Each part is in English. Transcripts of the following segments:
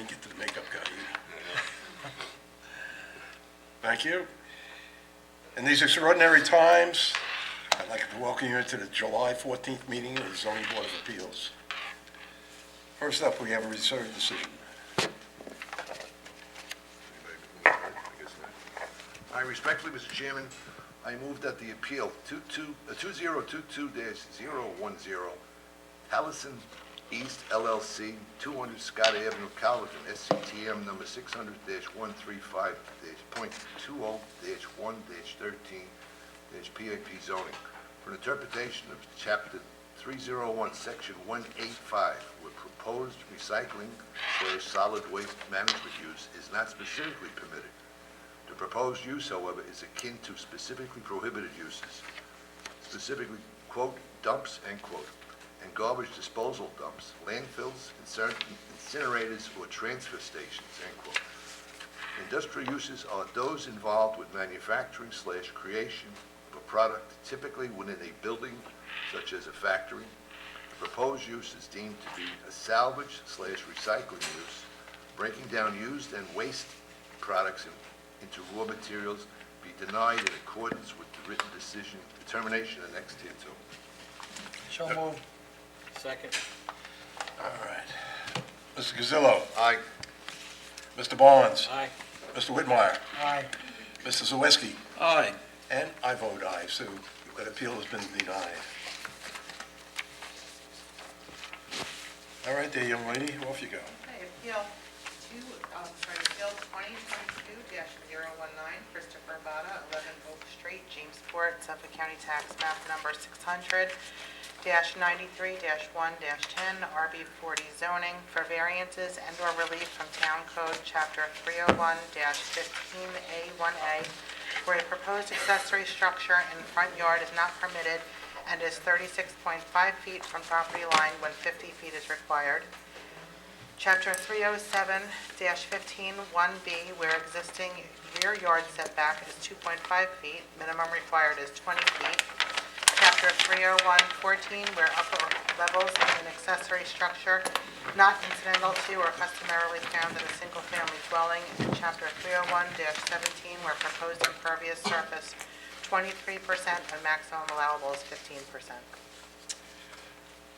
didn't get to the makeup guy either. Thank you. In these extraordinary times, I'd like to welcome you to the July 14th meeting of the Zoning Board of Appeals. First up, we have a reserved decision. I respectfully, Mr. Chairman, I move that the appeal 2022-010, Hallison East LLC, 200 Scott Avenue, Calverton, SCTM number 600-135-.20-1-13-PAP zoning, for an interpretation of Chapter 301, Section 185, where proposed recycling/solid waste management use is not specifically permitted. The proposed use, however, is akin to specifically prohibited uses, specifically, quote, dumps, end quote, and garbage disposal dumps, landfills, incinerators, or transfer stations, end quote. Industrial uses are those involved with manufacturing/creation of a product, typically within a building, such as a factory. The proposed use is deemed to be a salvage/recycling use, breaking down used and waste products into raw materials, be denied in accordance with the written determination annexed hereto. So moved. Second. All right. Mr. Gazillo. Aye. Mr. Barnes. Aye. Mr. Whitmire. Aye. Mr. Zawiski. Aye. And I vote aye, so that appeal has been denied. All right there, young lady, off you go. Okay, appeal 2022-019, Christopher Bada, 11 Oak Street, Jamesport, Suffolk County Tax Map Number 600-93-1-10, RB40 zoning for variances and/or relief from Town Code Chapter 301-15A1A, where a proposed accessory structure in the front yard is not permitted and is 36.5 feet from property line when 50 feet is required. Chapter 307-15-1B, where existing rear yard setback is 2.5 feet, minimum required is 20 feet. Chapter 301-14, where upper levels of an accessory structure not incidental to or customarily found in a single-family dwelling. And Chapter 301-17, where proposed impervious surface 23% and maximum allowable is 15%.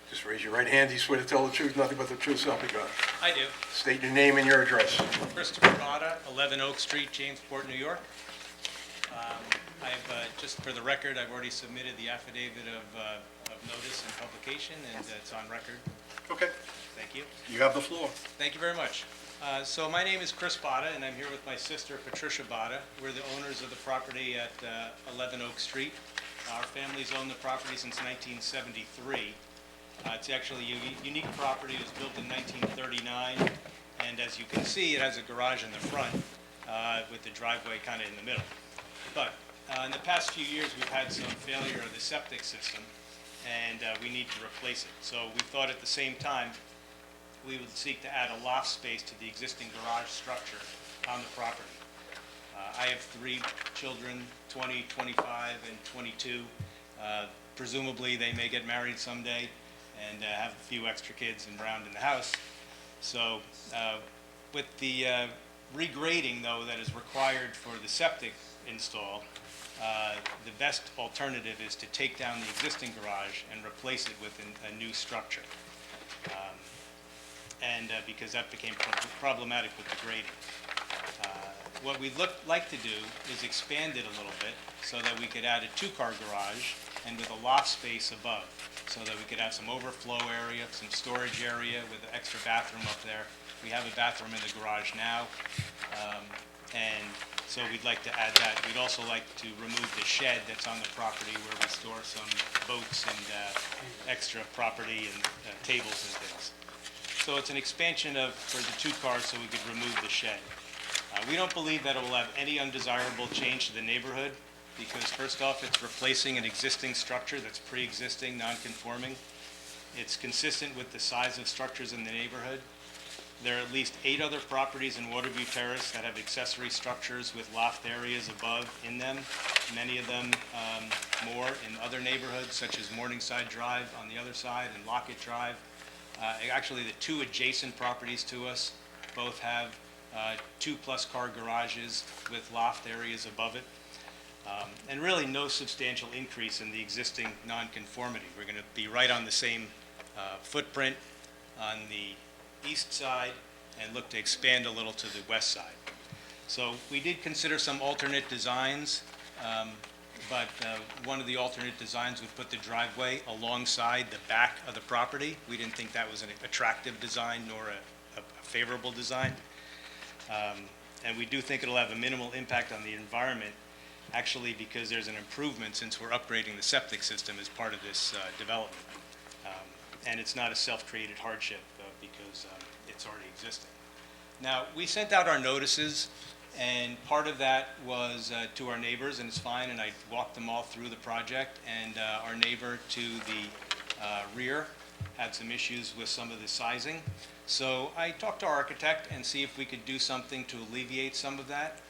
Just raise your right hand. Do you swear to tell the truth, nothing but the truth, so help you God? I do. State your name and your address. Christopher Bada, 11 Oak Street, Jamesport, New York. Just for the record, I've already submitted the affidavit of notice and publication, and it's on record. Okay. Thank you. You have the floor. Thank you very much. So my name is Chris Bada, and I'm here with my sister, Patricia Bada. We're the owners of the property at 11 Oak Street. Our family's owned the property since 1973. It's actually a unique property. It was built in 1939, and as you can see, it has a garage in the front with the driveway kind of in the middle. But in the past few years, we've had some failure of the septic system, and we need to replace it. So we thought at the same time, we would seek to add a loft space to the existing garage structure on the property. I have 3 children, 20, 25, and 22. Presumably, they may get married someday and have a few extra kids and around in the house. So with the regrading, though, that is required for the septic install, the best alternative is to take down the existing garage and replace it with a new structure. Because that became problematic with the grading. What we'd like to do is expand it a little bit so that we could add a 2-car garage and with a loft space above, so that we could have some overflow area, some storage area with an extra bathroom up there. We have a bathroom in the garage now, and so we'd like to add that. We'd also like to remove the shed that's on the property where we store some boats and extra property and tables and things. So it's an expansion for the 2 cars so we could remove the shed. We don't believe that it will have any undesirable change to the neighborhood because first off, it's replacing an existing structure that's pre-existing, non-conforming. It's consistent with the size of structures in the neighborhood. There are at least 8 other properties in Waterview Terrace that have accessory structures with loft areas above in them. Many of them more in other neighborhoods such as Morningside Drive on the other side and Lockett Drive. Actually, the 2 adjacent properties to us both have 2+ car garages with loft areas above it. And really no substantial increase in the existing nonconformity. We're going to be right on the same footprint on the east side and look to expand a little to the west side. So we did consider some alternate designs, but one of the alternate designs would put the driveway alongside the back of the property. We didn't think that was an attractive design nor a favorable design. And we do think it'll have a minimal impact on the environment, actually, because there's an improvement since we're upgrading the septic system as part of this development. And it's not a self-created hardship because it's already existing. Now, we sent out our notices, and part of that was to our neighbors, and it's fine, and I walked them all through the project, and our neighbor to the rear had some issues with some of the sizing. So I talked to our architect and see if we could do something to alleviate some of that.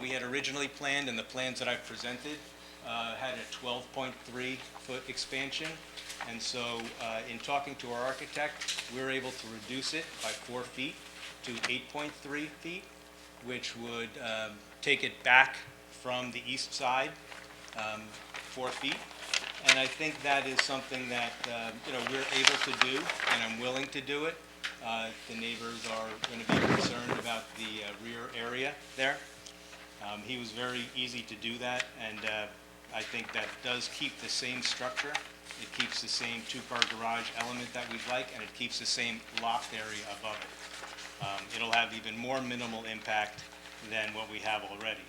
We had originally planned, and the plans that I've presented had a 12.3-foot expansion. And so in talking to our architect, we were able to reduce it by 4 feet to 8.3 feet, which would take it back from the east side 4 feet. And I think that is something that we're able to do, and I'm willing to do it. The neighbors are going to be concerned about the rear area there. He was very easy to do that, and I think that does keep the same structure. It keeps the same 2-car garage element that we'd like, and it keeps the same loft area above it. It'll have even more minimal impact than what we have already.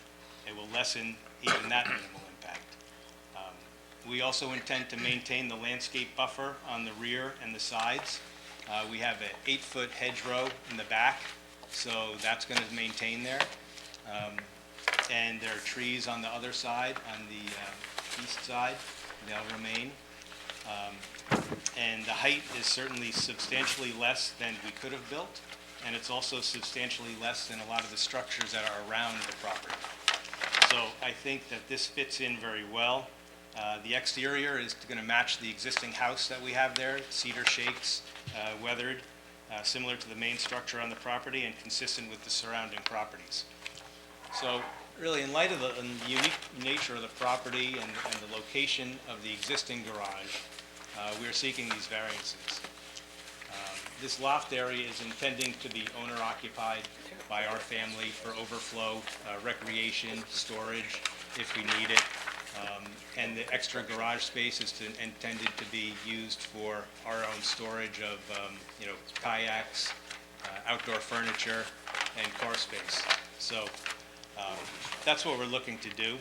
It will lessen even that minimal impact. We also intend to maintain the landscape buffer on the rear and the sides. We have an 8-foot hedgerow in the back, so that's going to maintain there. And there are trees on the other side, on the east side. They'll remain. And the height is certainly substantially less than we could have built, and it's also substantially less than a lot of the structures that are around the property. So I think that this fits in very well. The exterior is going to match the existing house that we have there, cedar shakes, weathered, similar to the main structure on the property and consistent with the surrounding properties. So really, in light of the unique nature of the property and the location of the existing garage, we are seeking these variances. This loft area is intending to be owner-occupied by our family for overflow, recreation, storage, if we need it. And the extra garage space is intended to be used for our own storage of, kayaks, outdoor furniture, and car space. So that's what we're looking to do.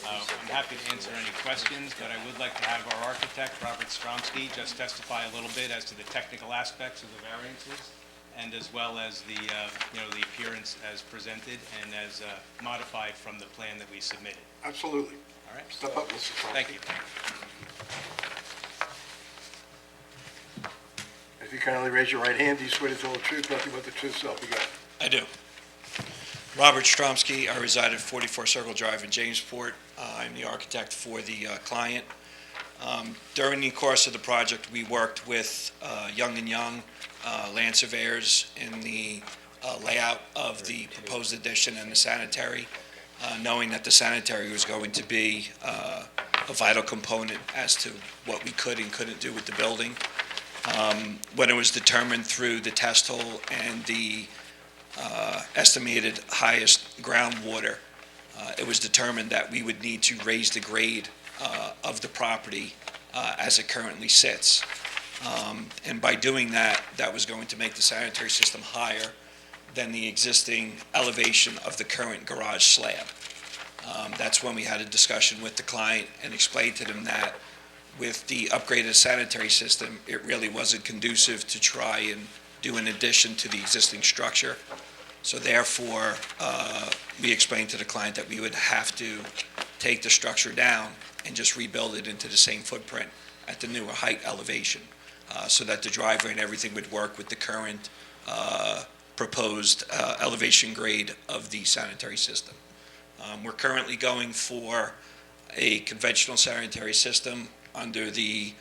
I'm happy to answer any questions, but I would like to have our architect, Robert Stromsky, just testify a little bit as to the technical aspects of the variances, and as well as the, the appearance as presented and as modified from the plan that we submitted. Absolutely. All right? Step up, Mr. Trump. Thank you. If you kindly raise your right hand, do you swear to tell the truth, nothing but the truth, so help you God? I do. Robert Stromsky, I reside at 44 Circle Drive in Jamesport. I'm the architect for the client. During the course of the project, we worked with Young & Young land surveyors in the layout of the proposed addition and the sanitary, knowing that the sanitary was going to be a vital component as to what we could and couldn't do with the building. When it was determined through the test hole and the estimated highest groundwater, it was determined that we would need to raise the grade of the property as it currently sits. And by doing that, that was going to make the sanitary system higher than the existing elevation of the current garage slab. That's when we had a discussion with the client and explained to them that with the upgraded sanitary system, it really wasn't conducive to try and do an addition to the existing structure. So therefore, we explained to the client that we would have to take the structure down and just rebuild it into the same footprint at the newer height elevation, so that the driveway and everything would work with the current proposed elevation grade of the sanitary system. We're currently going for a conventional sanitary system under the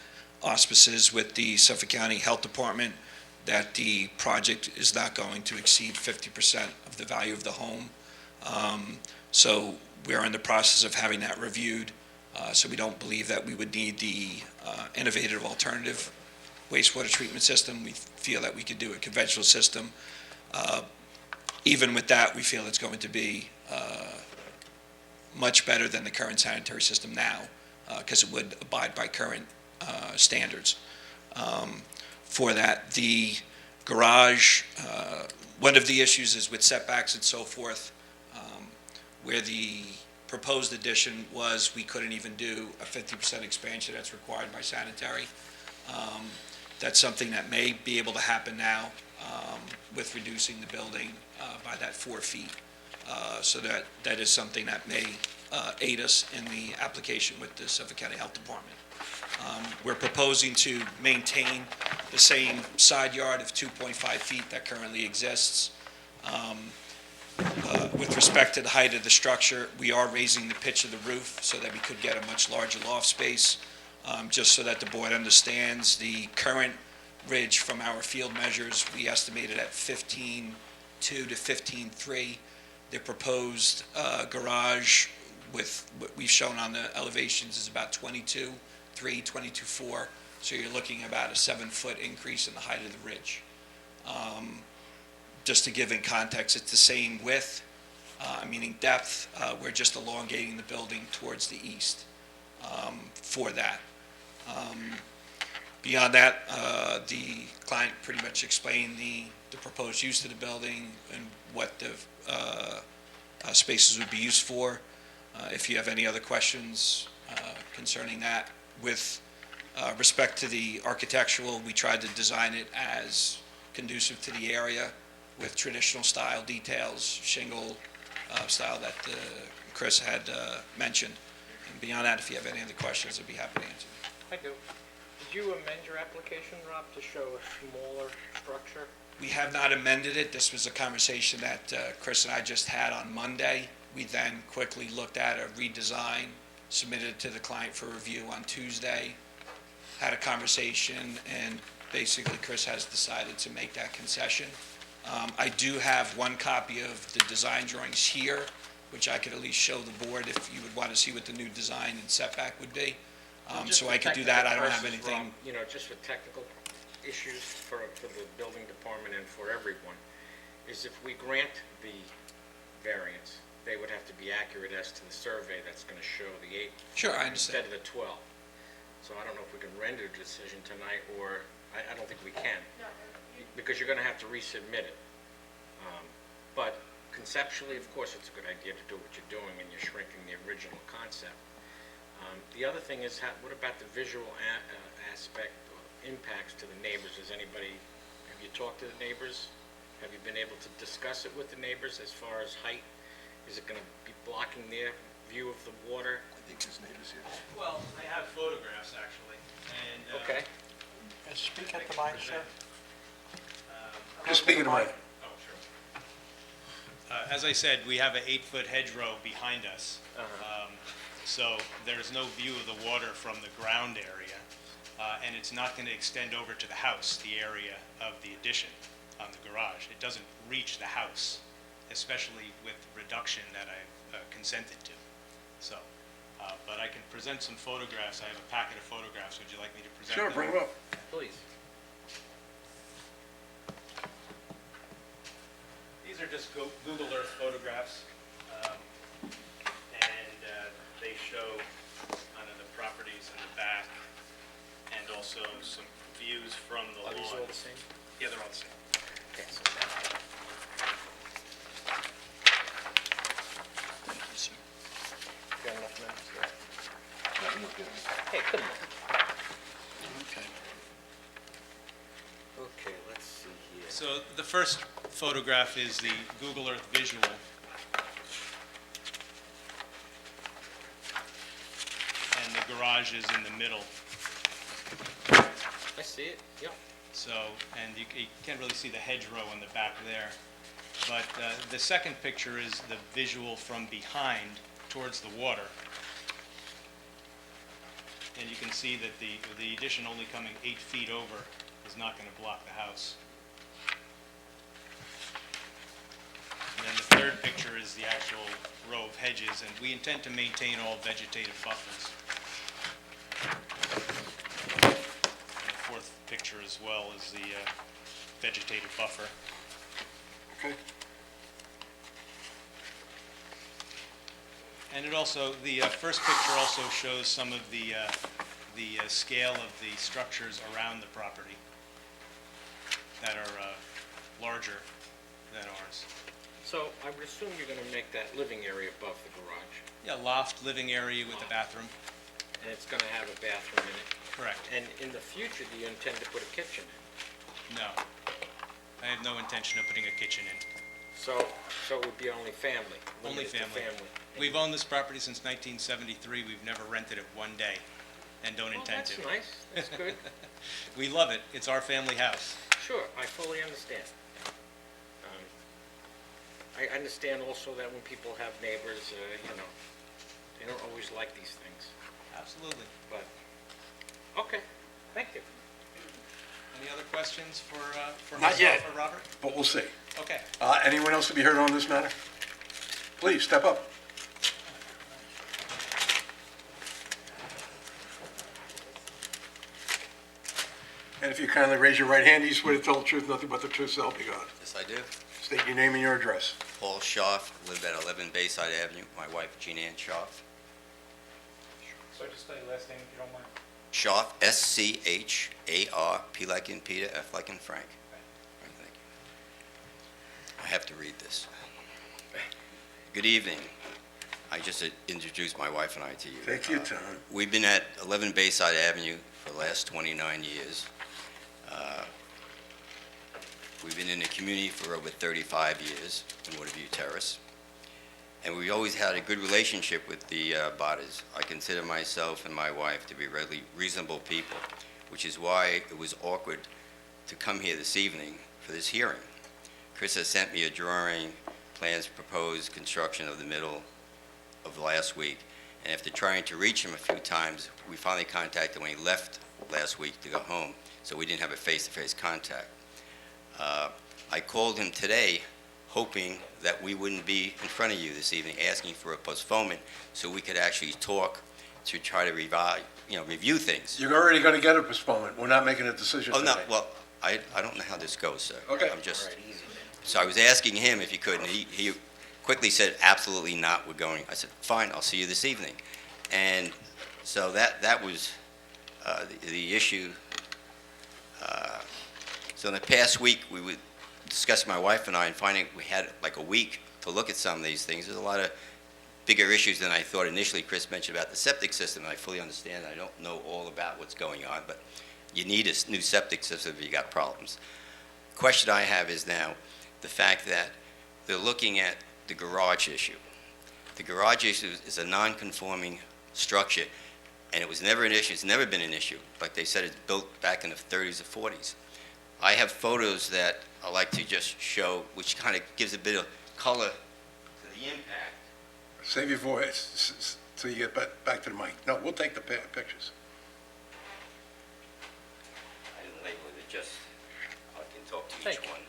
auspices with the Suffolk County Health Department that the project is not going to exceed 50% of the value of the home. So we're in the process of having that reviewed. So we don't believe that we would need the innovative alternative wastewater treatment system. We feel that we could do a conventional system. Even with that, we feel it's going to be much better than the current sanitary system now, because it would abide by current standards. For that, the garage, one of the issues is with setbacks and so forth, where the proposed addition was we couldn't even do a 50% expansion that's required by sanitary. That's something that may be able to happen now with reducing the building by that 4 feet. So that is something that may aid us in the application with the Suffolk County Health Department. We're proposing to maintain the same side yard of 2.5 feet that currently exists. With respect to the height of the structure, we are raising the pitch of the roof so that we could get a much larger loft space. Just so that the board understands, the current ridge from our field measures, we estimated at 15.2 to 15.3. The proposed garage with what we've shown on the elevations is about 22.3, 22.4. So you're looking about a 7-foot increase in the height of the ridge. Just to give in context, it's the same width, meaning depth. We're just elongating the building towards the east for that. Beyond that, the client pretty much explained the proposed use of the building and what the spaces would be used for. If you have any other questions concerning that. With respect to the architectural, we tried to design it as conducive to the area with traditional style details, shingle style that Chris had mentioned. And beyond that, if you have any other questions, I'd be happy to answer. I do. Did you amend your application, Rob, to show a smaller structure? We have not amended it. This was a conversation that Chris and I just had on Monday. We then quickly looked at a redesign, submitted it to the client for review on Tuesday, had a conversation, and basically Chris has decided to make that concession. I do have one copy of the design drawings here, which I could at least show the board if you would want to see what the new design and setback would be. Just So for I could do that. I don't have technical anything. purposes, Rob, you know, just for technical issues for the building department and for everyone, is if we grant the variance, they would have to be accurate as to the survey that's going to show the 8 Sure, I understand. instead of the 12. So I don't know if we can render a decision tonight, or I don't think we can, because you're going to have to resubmit it. But conceptually, of course, it's a good idea to do what you're doing, and you're shrinking the original concept. The other thing is, what about the visual aspect or impacts to the neighbors? Have you talked to the neighbors? Have you been able to discuss it with the neighbors as far as height? Is it going to be blocking their view of the water? I think his neighbor's here. Well, I have photographs, actually, and... Okay. Speak at the mic, sir. Just speaking to my, Oh, sure. As I said, we have an 8-foot hedgerow behind us. So there's no view of the water from the ground area, and it's not going to extend over to the house, the area of the addition on the garage. It doesn't reach the house, especially with the reduction that I've consented to. So, but I can present some photographs. I have a packet of photographs. Would you like me to present sure, them? bring them up. Please. These are just Google Earth photographs, and they show kind of the properties in the back, and also some views from the lawn. Are these all the same? Yeah, they're all the same. Okay, so Thank you, sir. got enough minutes? No, you're kidding. Hey, come on. Okay. Okay, let's see here. So the first photograph is the Google Earth visual. And the garage is in the middle. I see it, yep. So, and you can't really see the hedgerow in the back there. But the second picture is the visual from behind towards the water. And you can see that the addition only coming 8 feet over is not going to block the house. the actual row of hedges, and we intend to maintain all vegetative buffers. And the fourth picture as well is the vegetative buffer. Okay. And it also, the first picture also shows some of the scale of the structures around the property that are larger than ours. So I would assume you're gonna make that living area above the garage, Yeah, loft, living area with a bathroom. and it's gonna have a bathroom in it. Correct. And in the future, do you intend to put a kitchen in? No. I have no intention of putting a kitchen in. So it would be only family? Only limited to family. We've owned this property since 1973. We've never rented it one day and don't Well, intend to. that's nice, that's good. We love it. It's our family house. Sure, I fully understand. I understand also that when people have neighbors, they don't always like these things, Absolutely. but, okay, thank you. Any other questions for Not myself yet. or Robert? But we'll see. Okay. Anyone else to be heard on this matter? Please, step up. And if you kindly raise your right hand, you swear to tell the truth, nothing but the truth, so help you God. Yes, I do. State your name and your address. Paul Schaff, live at 11 Bayside Avenue. My wife, Jean Ann Schaff. So just spell your last name if you don't mind. Schaff, S-C-H-A-R, P like in Peter, F like in Frank. Thank you. I have to read this. Good evening. I just introduced my wife and I to you. Take your time. We've been at 11 Bayside Avenue for the last 29 years. We've been in the community for over 35 years in Waterview Terrace. And we've always had a good relationship with the Badas. I consider myself and my wife to be really reasonable people, which is why it was awkward to come here this evening for this hearing. Chris has sent me a drawing, plans proposed construction of the middle of last week. And after trying to reach him a few times, we finally contacted him when he left last week to go home, so we didn't have a face-to-face contact. I called him today hoping that we wouldn't be in front of you this evening asking for a postponement so we could actually talk to try to review things. You're already going to get a postponement. We're not making a decision Oh, no, tonight. well, I don't know how this goes, sir. Okay. I'm just, so I was asking him if he could, and he quickly said, absolutely not, we're going. I said, fine, I'll see you this evening. And so that was the issue. So in the past week, we would discuss, my wife and I, and finding we had like a week to look at some of these things. There's a lot of bigger issues than I thought initially. Chris mentioned about the septic system, and I fully understand. I don't know all about what's going on, but you need a new septic system if you got problems. Question I have is now the fact that they're looking at the garage issue. The garage issue is a non-conforming structure, and it was never an issue. It's never been an issue. Like they said, it's built back in the 30s or 40s. I have photos that I like to just show, which kind of gives a bit of color to the impact. Save your voice till you get back to the mic. No, we'll take the pictures. I didn't label it, just, I can talk to Thank each you. one.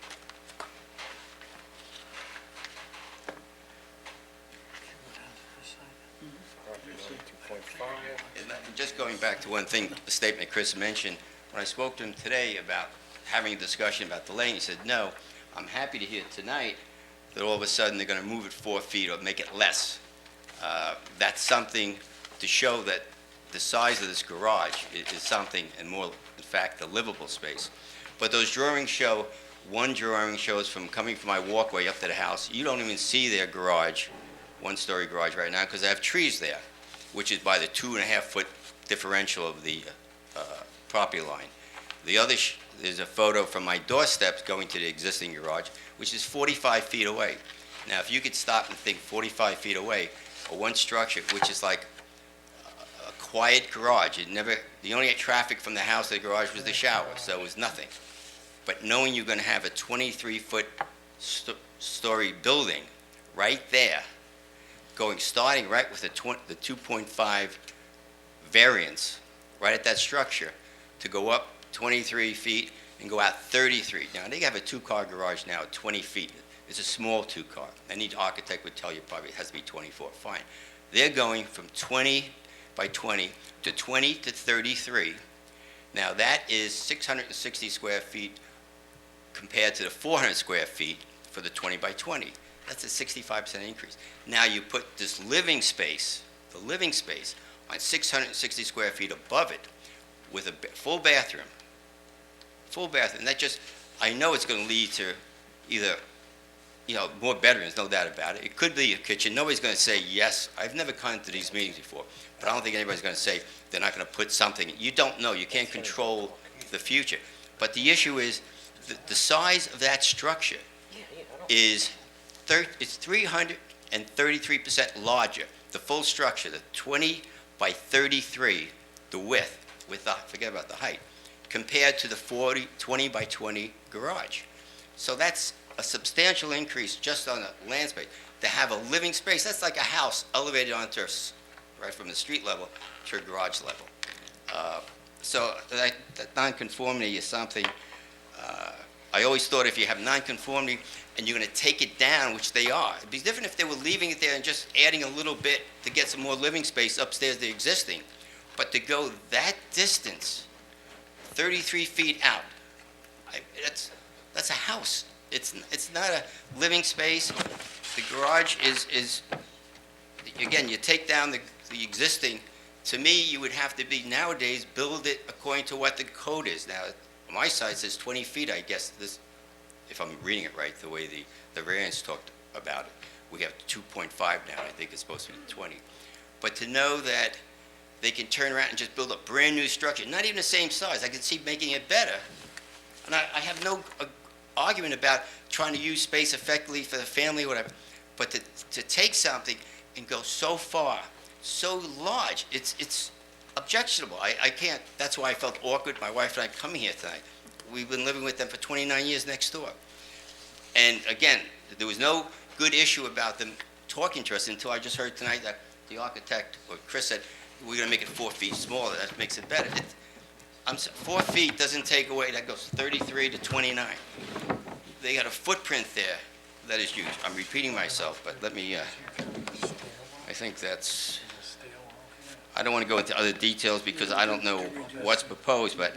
And just going back to one thing, the statement Chris mentioned, when I spoke to him today about having a discussion about the lane, he said, no, I'm happy to hear tonight that all of a sudden they're going to move it 4 feet or make it less. That's something to show that the size of this garage is something, and more, in fact, a livable space. But those drawings show, one drawing shows from coming from my walkway up to the house, you don't even see their garage, one-story garage right now, because I have trees there, which is by the 2.5-foot differential of the property line. The other, there's a photo from my doorsteps going to the existing garage, which is 45 feet away. Now, if you could stop and think 45 feet away, or one structure, which is like a quiet garage, the only traffic from the house to the garage was the shower, so it was nothing. But knowing you're going to have a 23-foot story building right there, starting right with the 2.5 variance, right at that structure, to go up 23 feet and go out 33. Now, they have a 2-car garage now at 20 feet. It's a small two-car. Any architect would tell you probably it has to be 24, fine. They're going from 20 by 20 to 20 to 33. Now, that is 660 square feet compared to the 400 square feet for the 20 by 20. That's a 65% increase. Now, you put this living space, the living space, on 660 square feet above it with a full bathroom. Full bathroom. That just, I know it's going to lead to either, more bedrooms, no doubt about it. It could be a kitchen. Nobody's going to say yes. I've never come to these meetings before, but I don't think anybody's going to say they're not going to put something. You don't know. You can't control the future. But the issue is the size of that structure is it's 333% larger. The full structure, the 20 by 33, the width, forget about the height, compared to the 20 by 20 garage. So that's a substantial increase just on the land space. To have a living space, that's like a house elevated onto, right from the street level to a garage level. So that nonconformity is something, I always thought if you have nonconformity and you're going to take it down, which they are, it'd be different if they were leaving it there and just adding a little bit to get some more living space upstairs to existing. But to go that distance, 33 feet out, that's a house. It's not a living space. The garage is again, you take down the existing. To me, you would have to be, nowadays, build it according to what the code is. Now, my side says 20 feet, I guess, this, if I'm reading it right, the way the variance talked about it. We have 2.5 now, I think it's supposed to be 20. But to know that they can turn around and just build a brand-new structure, not even the same size, I can see making it better. And I have no argument about trying to use space effectively for the family, whatever. But to take something and go so far, so large, it's objectionable. I can't, that's why I felt awkward, my wife and I coming here tonight. We've been living with them for 29 years next door. And again, there was no good issue about them talking to us until I just heard tonight that the architect, or Chris said, we're gonna make it 4 feet smaller, that makes it better. 4 feet doesn't take away, that goes 33 to 29. They got a footprint there that is huge. I'm repeating myself, but let me, I think that's, I don't want to go into other details because I don't know what's proposed, but,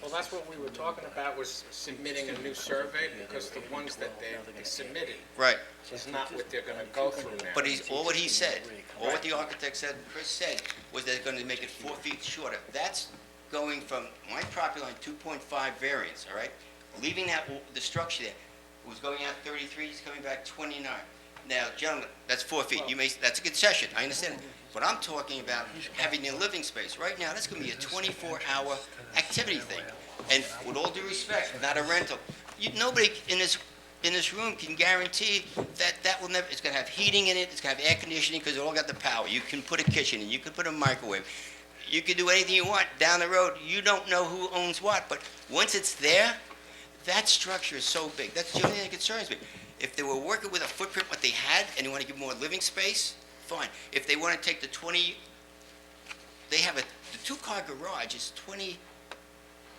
Well, that's what we were talking about, was submitting a new survey, because the ones that they submitted right. is not what they're gonna go through now. But all what he said, all what the architect said, Chris said, was they're going to make it 4 feet shorter. That's going from my property line, 2.5 variance, all right? Leaving the structure there, it was going out 33, he's coming back 29. Now, gentlemen, that's 4 feet. That's a concession, I understand it. But I'm talking about having a living space. Right now, that's going to be a 24-hour activity thing. And with all due respect, not a rental. Nobody in this room can guarantee that will never, it's going to have heating in it, it's going to have air conditioning, because it all got the power. You can put a kitchen in, you can put a microwave. You can do anything you want down the road. You don't know who owns what, but once it's there, that structure is so big. That's the only thing that concerns me. If they were working with a footprint what they had and they want to give more living space, fine. If they want to take the 20, they have the two-car garage is 20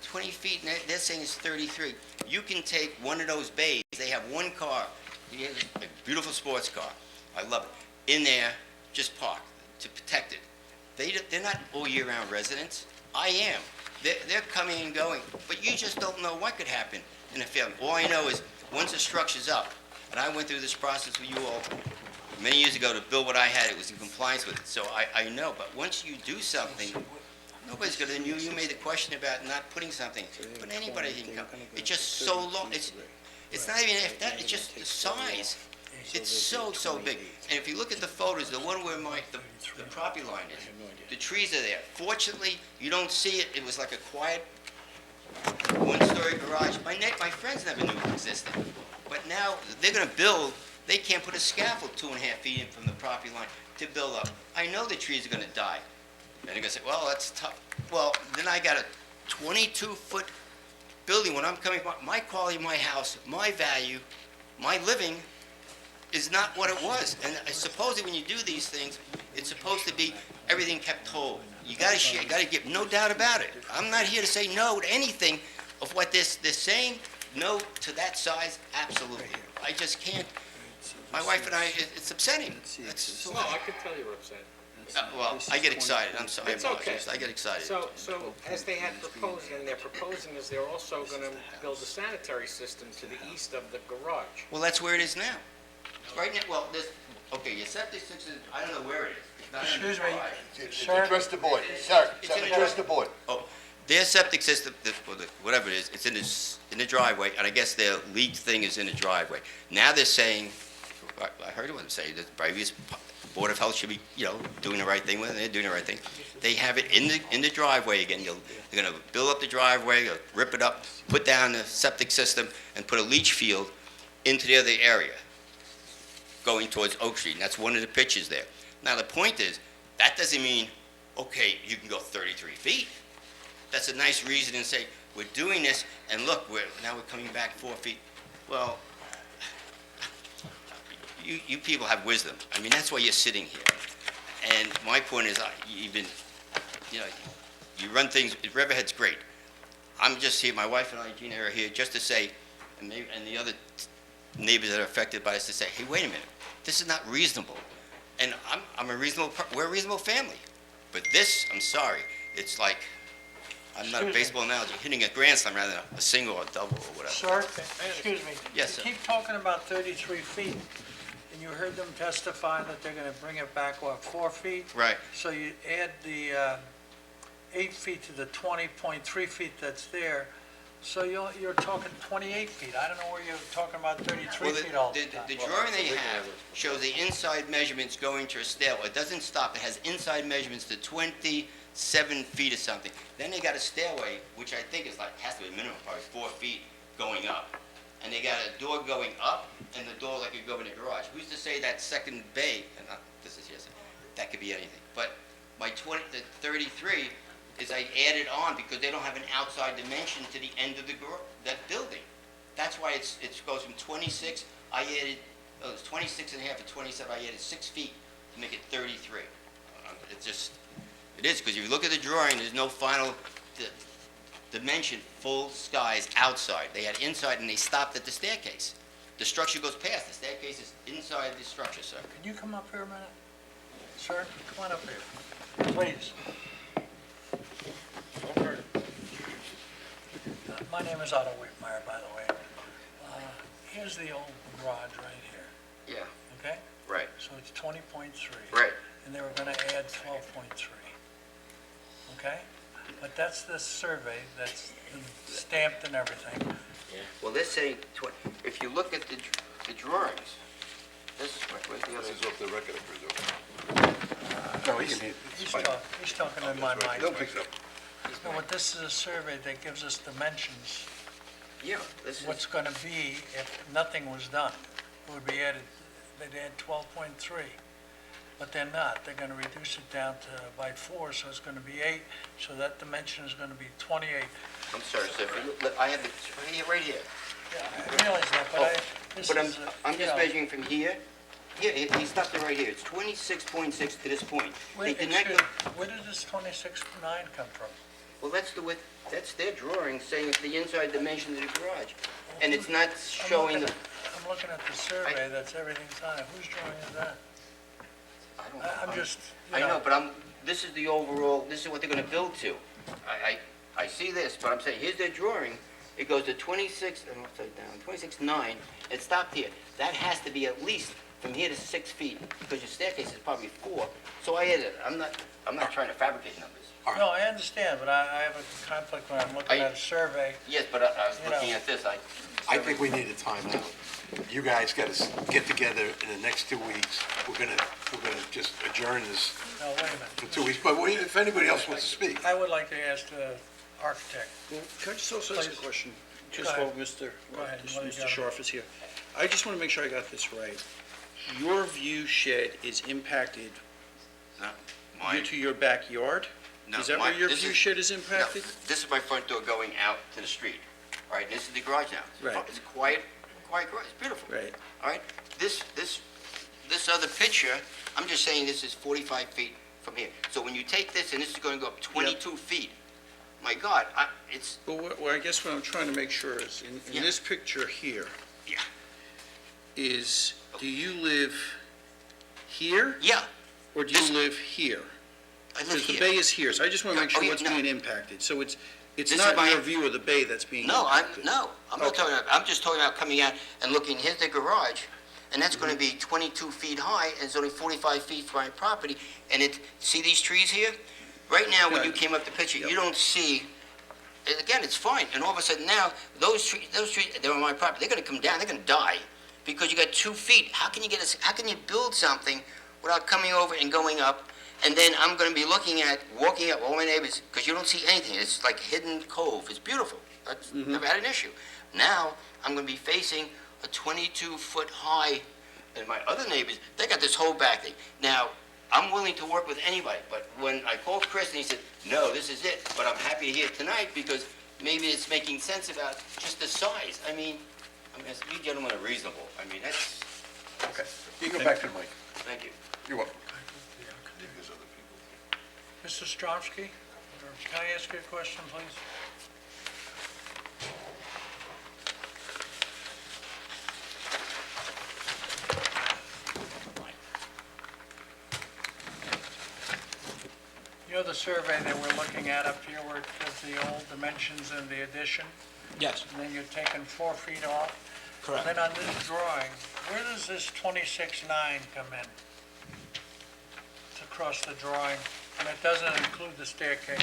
feet, and they're saying it's 33. You can take one of those bays. They have one car, you have a beautiful sports car, I love it, in there, just park to protect it. They're not all year-round residents. I am. They're coming and going, but you just don't know what could happen in a family. All I know is once the structure's up, and I went through this process with you all many years ago to build what I had, it was in compliance with it, so I know. But once you do something, nobody's going to, you made the question about not putting something, but anybody can come. It's just so long, it's not even that, it's just the size. It's so big. And if you look at the photos, the one where the property line is, the trees are there. Fortunately, you don't see it. It was like a quiet one-story garage. My friends never knew it existed. But now they're going to build. They can't put a scaffold 2.5 feet in from the property line to build up. I know the trees are going to die. And they're going to say, well, that's tough. Well, then I got a 22-foot building. When I'm coming, my quality of my house, my value, my living is not what it was. And supposedly when you do these things, it's supposed to be everything kept whole. You got to share, you got to give, no doubt about it. I'm not here to say no to anything of what they're saying. No to that size, absolutely. I just can't, my wife and I, it's upsetting. No, I can tell you're upset. Well, I get excited, I'm sorry, I It's okay. apologize, I get excited. So as they had proposed, and they're proposing is they're also gonna build a sanitary system to the east of the garage. Well, that's where it is now. Right now, well, this, okay, your septic system, I don't know where it is. It's not in the Excuse me. garage. Sir? Address the board. Sir, It's in the- address the board. Oh, their septic system, whatever it is, it's in the driveway, and I guess their leak thing is in the driveway. Now they're saying, I heard what I'm saying, that the previous Board of Health should be, doing the right thing with it, and they're doing the right thing. They have it in the driveway again. They're gonna build up the driveway, rip it up, put down the septic system, and put a leach field into the other area, going towards Oak Street, and that's one of the pictures there. Now, the point is, that doesn't mean, okay, you can go 33 feet. That's a nice reason to say, we're doing this, and look, now we're coming back 4 feet. Well, you people have wisdom. I mean, that's why you're sitting here. And my point is, you run things, Riverhead's great. I'm just here, my wife and I, Gina, are here just to say, and the other neighbors that are affected by this, to say, hey, wait a minute, this is not reasonable. And we're a reasonable family. But this, I'm sorry, it's like, I'm not a baseball analogy, hitting a grand slam rather than a single or double or whatever. Sir, excuse me. Yes, sir. You keep talking about 33 feet, and you heard them testify that they're going to bring it back, 4 feet? Right. So you add the 8 feet to the 20.3 feet that's there, so you're talking 28 feet. I don't know where you're talking about 33 Well, feet all the time. the drawing they have shows the inside measurements going to a stairwell. It doesn't stop. It has inside measurements to 27 feet or something. Then they got a stairway, which I think has to be minimum, probably 4 feet going up. And they got a door going up and the door like you go in the garage. Who's to say that second bay, and this is yes, that could be anything. But my the 33 is I added on because they don't have an outside dimension to the end of that building. That's why it goes from 26, I added, it's 26 and a half to 27, I added 6 feet to make it 33. It is, because if you look at the drawing, there's no final dimension, full skies outside. They had inside and they stopped at the staircase. The structure goes past, the staircase is inside the structure, sir. Can you come up here a minute? Sir, come on up here, please. My name is Otto Whitmire, by the way. Here's the old garage right here, Yeah, okay? right, So it's 20.3. right. And they were going to add 12.3. Okay? But that's the survey that's been stamped and everything. Well, they're saying, if you look at the drawings, where's the other? This is off the record, I presume. No, he can hear. He's talking in my mind. Don't pick it up. No, but this is a survey that gives us dimensions, Yeah, this is. what's going to be if nothing was done. It would be added, they'd add 12.3. But they're not. They're going to reduce it down to by 4, so it's going to be 8. So that dimension is going to be 28. I'm sorry, sir, if you look, I have it right here. Yeah, I realize that, but this But is, I'm you just know, measuring from here. Here, he stopped it right here. It's 26.6 to this point. They did not go, where did this 26.9 come from? well, that's the width, that's their drawing saying it's the inside dimension of the garage. And it's not showing the, I'm looking at the survey, that's everything's on it. Whose drawing is that? I don't know. I'm just, I know, but this is the overall, this is what they're gonna build to. I see this, but I'm saying, here's their drawing. It goes to 26, I'm upside down, 26.9, it stopped here. That has to be at least from here to 6 feet, because your staircase is probably 4. So I added it. I'm not trying to fabricate numbers. no, I understand, but I have a conflict when I'm looking at a survey. Yes, but I was You looking know. at this, I think we need a timeout. You guys got to get together in the next 2 weeks. We're gonna just adjourn this No, wait a for minute. 2 weeks, but if anybody else wants to speak. I would like to ask the architect. Well, can I just also ask a Please. question? Go Just ahead. while Mr. Go ahead. What do you Mr. got? Scharf is here. I just want to make sure I got this right. Your view shed is impacted Not due mine. to your backyard? No, Is that where mine- your this view is- shed is No, impacted? this is my front door going out to the street. All right, this is the garage now. Right. It's quiet garage. It's beautiful. Right. All right, this other picture, I'm just saying this is 45 feet from here. So when you take this, and this is going to go up 22 feet, my God, it's, Well, I guess what I'm trying to make sure is, in Yeah. this picture here, yeah, is, do you live here, Yeah, or do you live here? I live Because the here. bay is here, so I just want to make Oh, sure yeah, what's no. being impacted. So it's This is not my- your view of the bay that's being No, impacted? I'm not talking about, I'm just talking about coming out and looking, here's the garage, and that's gonna be 22 feet high, and it's only 45 feet from my property, and see these trees here? Right now, when you came up the picture, you don't see, and again, it's fine, and all of a sudden now, those trees, they're on my property, they're gonna come down, they're gonna die, because you got 2 feet. How can you build something without coming over and going up? And then I'm gonna be walking up all my neighbors, because you don't see anything. It's like hidden cove. It's beautiful. That's never had an issue. Now, I'm gonna be facing a 22-foot high, and my other neighbors, they got this whole back thing. Now, I'm willing to work with anybody, but when I called Chris and he said, no, this is it, but I'm happy to hear it tonight because maybe it's making sense about just the size. I mean, you gentlemen are reasonable. I mean, that's, Okay, you can go back to the mic. thank you. You're welcome. There's other people. Mr. Stromsky, can I ask you a question, please? You know the survey that we're looking at up here where it gives the old dimensions and the addition, Yes, and then you're taking 4 feet off? correct. Then on this drawing, where does this 26.9 come in? To cross the drawing, and it doesn't include the staircase.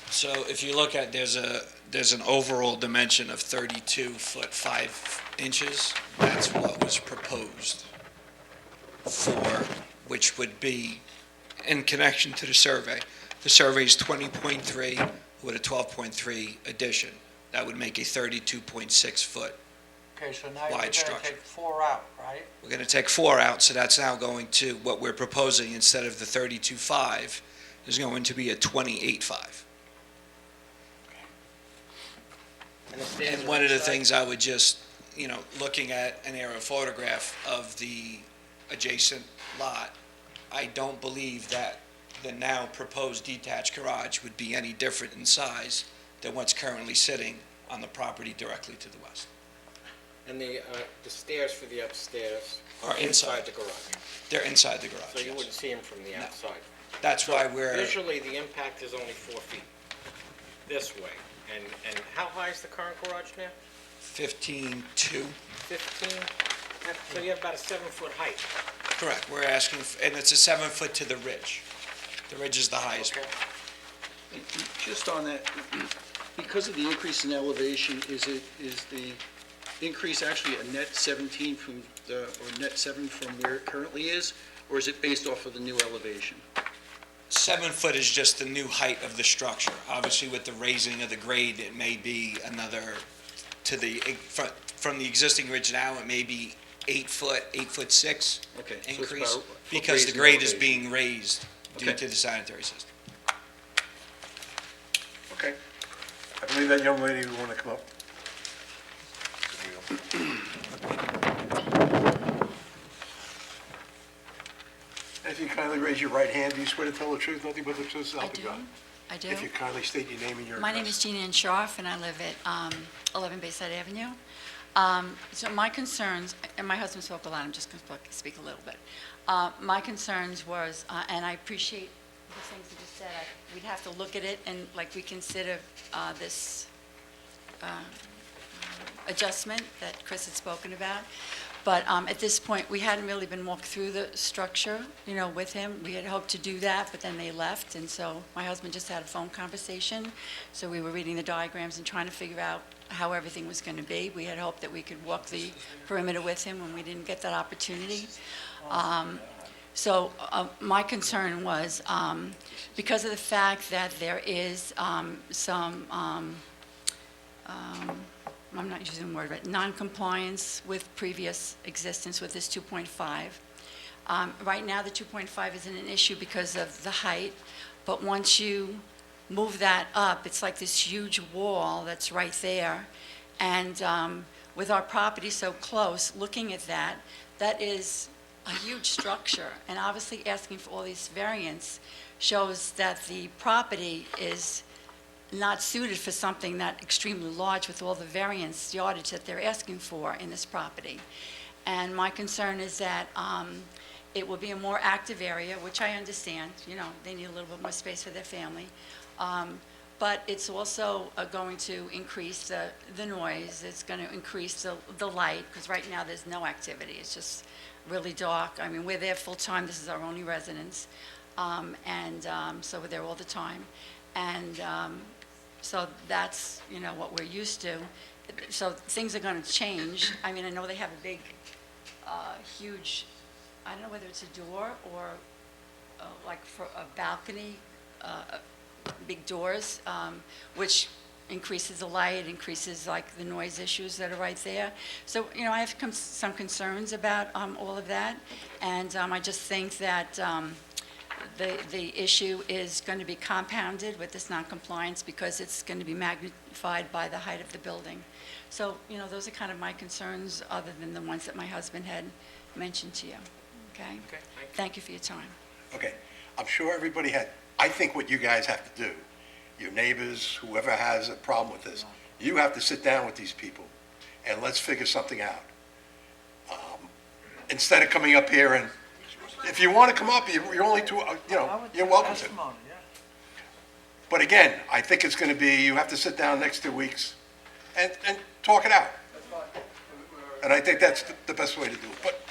So if you look at, there's an overall dimension of 32 foot 5 inches. That's what was proposed for, which would be in connection to the survey. The survey's 20.3 with a 12.3 addition. That would make a 32.6 foot. Okay, so now you're Wide gonna structure. take 4 out, right? We're going to take 4 out, so that's now going to, what we're proposing, instead of the 32.5, is going to be a 28.5. And one of the things I would just, looking at an aerial photograph of the adjacent lot, I don't believe that the now proposed detached garage would be any different in size than what's currently sitting on the property directly to the west. And the stairs for the upstairs Are are inside. inside the garage, They're inside the garage, so you yes. wouldn't see them from the No. outside. That's why we're Visually, the impact is only 4 feet this way. And how high is the current garage now? 15.2. 15? So you have about a 7-foot height. Correct, we're asking, and it's a 7 foot to the ridge. The ridge is the highest. Okay. Just on that, because of the increase in elevation, is the increase actually a net 17 from or net 7 from where it currently is? Or is it based off of the new elevation? 7 foot is just the new height of the structure. Obviously, with the raising of the grade, it may be another, from the existing ridge now, it may be 8 foot, 8'6" Okay, so it's increase, about a foot because the raise in grade is elevation. being raised due Okay. to the sanitary system. Okay. I believe that young lady would want to come up. And if you kindly raise your right hand, do you swear to tell the truth, nothing but the truth, so I help you do. God? I do. If you kindly state your name and your My name address. is Jean Ann Scharf, and I live at 11 Bayside Avenue. So my concerns, and my husband spoke a lot, I'm just going to speak a little bit. My concerns was, and I appreciate the things that you said, we'd have to look at it and like reconsider this adjustment that Chris had spoken about. But at this point, we hadn't really been walked through the structure, with him. We had hoped to do that, but then they left, and so my husband just had a phone conversation. So we were reading the diagrams and trying to figure out how everything was going to be. We had hoped that we could walk the perimeter with him, and we didn't get that opportunity. So my concern was, because of the fact that there is some I'm not using the word, but non-compliance with previous existence with this 2.5. Right now, the 2.5 isn't an issue because of the height, but once you move that up, it's like this huge wall that's right there. And with our property so close, looking at that, that is a huge structure, and obviously asking for all these variants shows that the property is not suited for something that extremely large with all the variance yardage that they're asking for in this property. And my concern is that it will be a more active area, which I understand, they need a little bit more space for their family. But it's also going to increase the noise, it's going to increase the light, because right now there's no activity, it's just really dark. I mean, we're there full-time, this is our only residence, so we're there all the time. And so that's, what we're used to. So things are going to change. I mean, I know they have a big, huge, I don't know whether it's a door or like for a balcony, big doors, which increases the light, increases like the noise issues that are right there. So, I have some concerns about all of that, and I just think that the issue is going to be compounded with this noncompliance because it's going to be magnified by the height of the building. So, those are kind of my concerns, other than the ones that my husband had mentioned to you, okay? Okay, thank you. Thank you for your time. Okay, I'm sure everybody I think what you guys have to do, your neighbors, whoever has a problem with this, you have to sit down with these people and let's figure something out. Instead of coming up here and, if you want to come up, you're only too, you're welcome to. But again, I think it's going to be, you have to sit down next 2 weeks and talk it out. And I think that's the best way to do it. But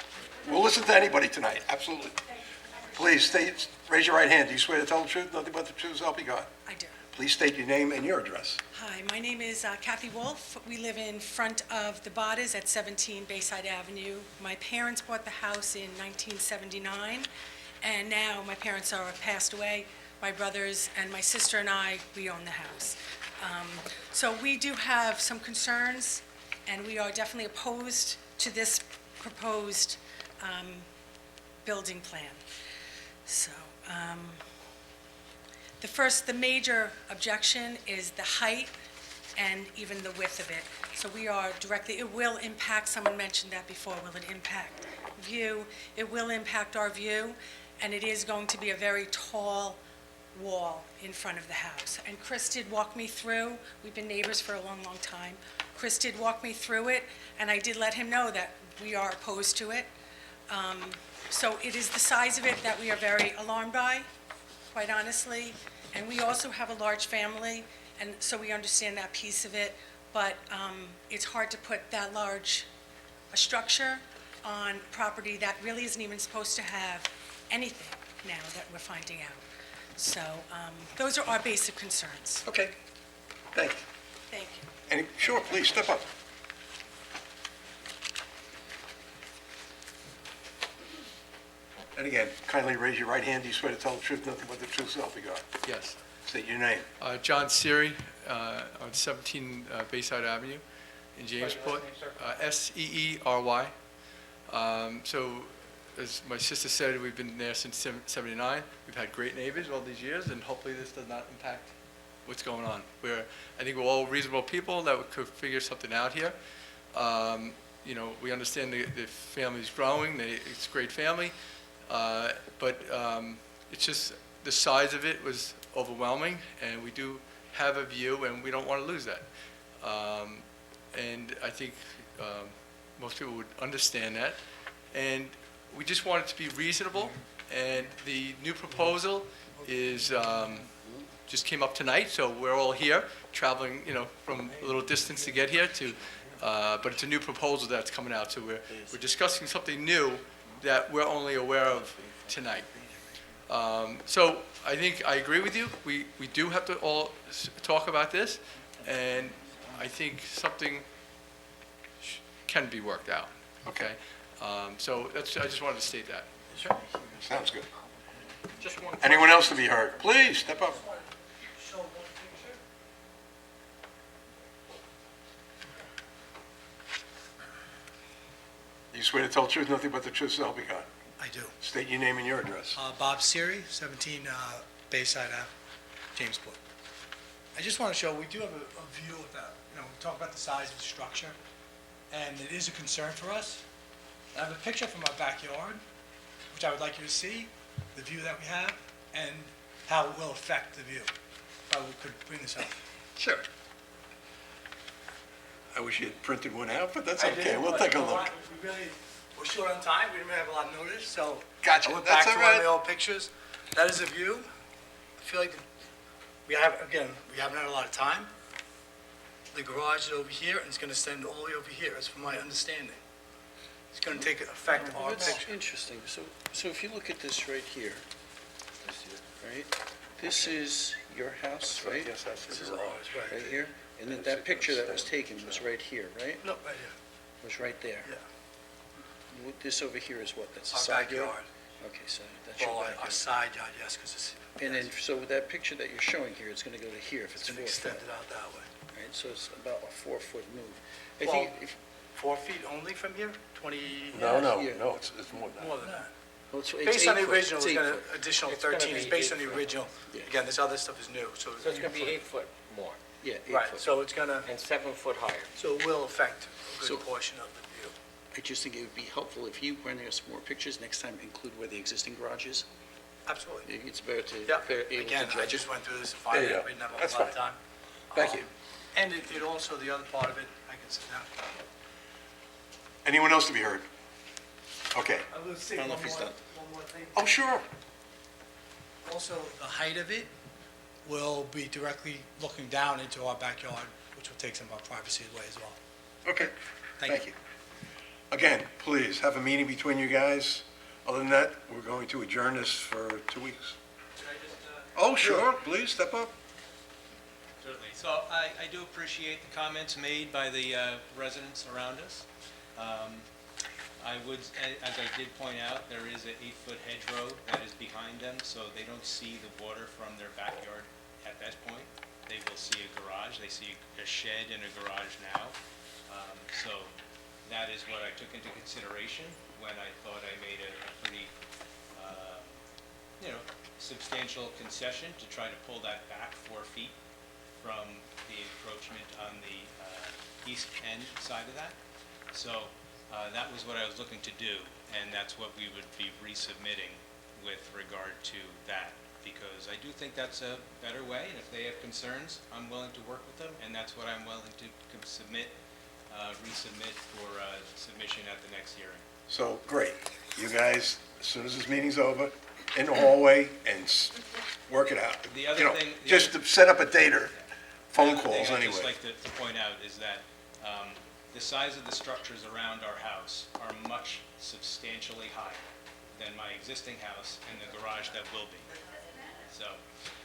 we'll listen to anybody tonight, absolutely. Please raise your right hand. Do you swear to tell the truth, nothing but the truth, so help you God? I do. Please state your name and your address. Hi, my name is Kathy Wolf. We live in front of the Badas at 17 Bayside Avenue. My parents bought the house in 1979, and now my parents are passed away. My brothers and my sister and I, we own the house. So we do have some concerns, and we are definitely opposed to this proposed building plan. So, the major objection is the height and even the width of it. So we are it will impact, someone mentioned that before, will it impact view? It will impact our view, and it is going to be a very tall wall in front of the house. And Chris did walk me through, we've been neighbors for a long, long time. Chris did walk me through it, and I did let him know that we are opposed to it. So it is the size of it that we are very alarmed by, quite honestly. And we also have a large family, and so we understand that piece of it. But it's hard to put that large a structure on property that really isn't even supposed to have anything now that we're finding out. So those are our basic concerns. Okay, thank you. Thank you. Sure, please, step up. And again, kindly raise your right hand. Do you swear to tell the truth, nothing but the truth, so help you God? Yes. State your name. John Seary, on 17 Bayside Avenue in Jamesport. Seery. So, as my sister said, we've been there since '79. We've had great neighbors all these years, and hopefully this does not impact what's going on. I think we're all reasonable people that could figure something out here. We understand the family's growing, it's a great family, but it's just the size of it was overwhelming, and we do have a view, and we don't want to lose that. And I think most people would understand that. And we just want it to be reasonable, and the new proposal is, just came up tonight, so we're all here, traveling, from a little distance to get here but it's a new proposal that's coming out, so we're discussing something new that we're only aware of tonight. So I think I agree with you. We do have to all talk about this, and I think something can be worked out, okay? So I just wanted to state that. Sure. Sounds good. Just one Anyone else to be heard? Please, step up. You swear to tell the truth, nothing but the truth, so help you God? I do. State your name and your address. Bob Seary, 17 Bayside Ave, Jamesport. I just want to show, we do have a view of that, we talk about the size of the structure, and it is a concern for us. I have a picture from our backyard, which I would like you to see, the view that we have, and how it will affect the view. If I could bring this up. Sure. I wish you had printed one out, but that's I okay, didn't, we'll but take a you know look. what? We really, we're short on time, we didn't have a lot of notice, so. Gotcha, I went that's back to all one of right. the old pictures. That is a view. I feel like we haven't had a lot of time. The garage is over here, and it's gonna extend all the way over here, as from my understanding. It's gonna take effect on our That's picture. interesting. So if you look at this right here, right? This is your house, right? Yes, that's This is it. ours, Right right? here? And then that picture that was taken was right here, right? No, right here, Was right there. yeah. This over here is what? That's the Our side yard? backyard. Okay, so that's your Well, our backyard. side yard, yes, because it's. And then, yes, so that picture that you're showing here, it's gonna go to here if it's It's gonna 4 extend foot, it out that way. right? So it's about a 4-foot move. I Well, think if, 4 feet only from here? 20? No, no, Yeah. no, it's more than that. More than that. well, it's Based on the 8 foot. original, It's it's 8 gonna, foot. additional It's gonna 13 is be based 8 on the foot. original. Yeah. Again, this other stuff is new, so. So it's gonna be 8 foot more Yeah, 8 Right, foot. so it's gonna, and 7 foot higher. so it will affect a So- good portion of the view. I just think it would be helpful if you bring us more pictures next time, include where the existing garage is. Absolutely. It's better to, Yeah, better able to again, I judge. just went through this in There 5 you minutes, go. we didn't have That's a lot of fine. time. Thank you. And it also, the other part of it, I can sit down. Anyone else to be heard? Okay. I will say I don't know one if he's more, done. one more thing. Oh, sure. Also, the height of it will be directly looking down into our backyard, which will take some of our privacy away as well. Okay, Thank thank you. Again, please, have a meeting between you guys. Other than that, we're going to adjourn this for 2 weeks. Oh, sure, please, step up. Certainly. So I do appreciate the comments made by the residents around us. I would, as I did point out, there is an 8-foot hedgerow that is behind them, so they don't see the water from their backyard at that point. They will see a garage, they see a shed and a garage now. So that is what I took into consideration when I thought I made a pretty, substantial concession to try to pull that back 4 feet from the encroachment on the east end side of that. So that was what I was looking to do, and that's what we would be resubmitting with regard to that, because I do think that's a better way, and if they have concerns, I'm willing to work with them, and that's what I'm willing to resubmit for submission at the next hearing. So, great. You guys, as soon as this meeting's over, in the hallway and work it out. The other You know, thing- the just to set up a date or phone calls The other thing I'd just anyway. like to point out is that the size of the structures around our house are much substantially higher than my existing house and the garage that will be. So,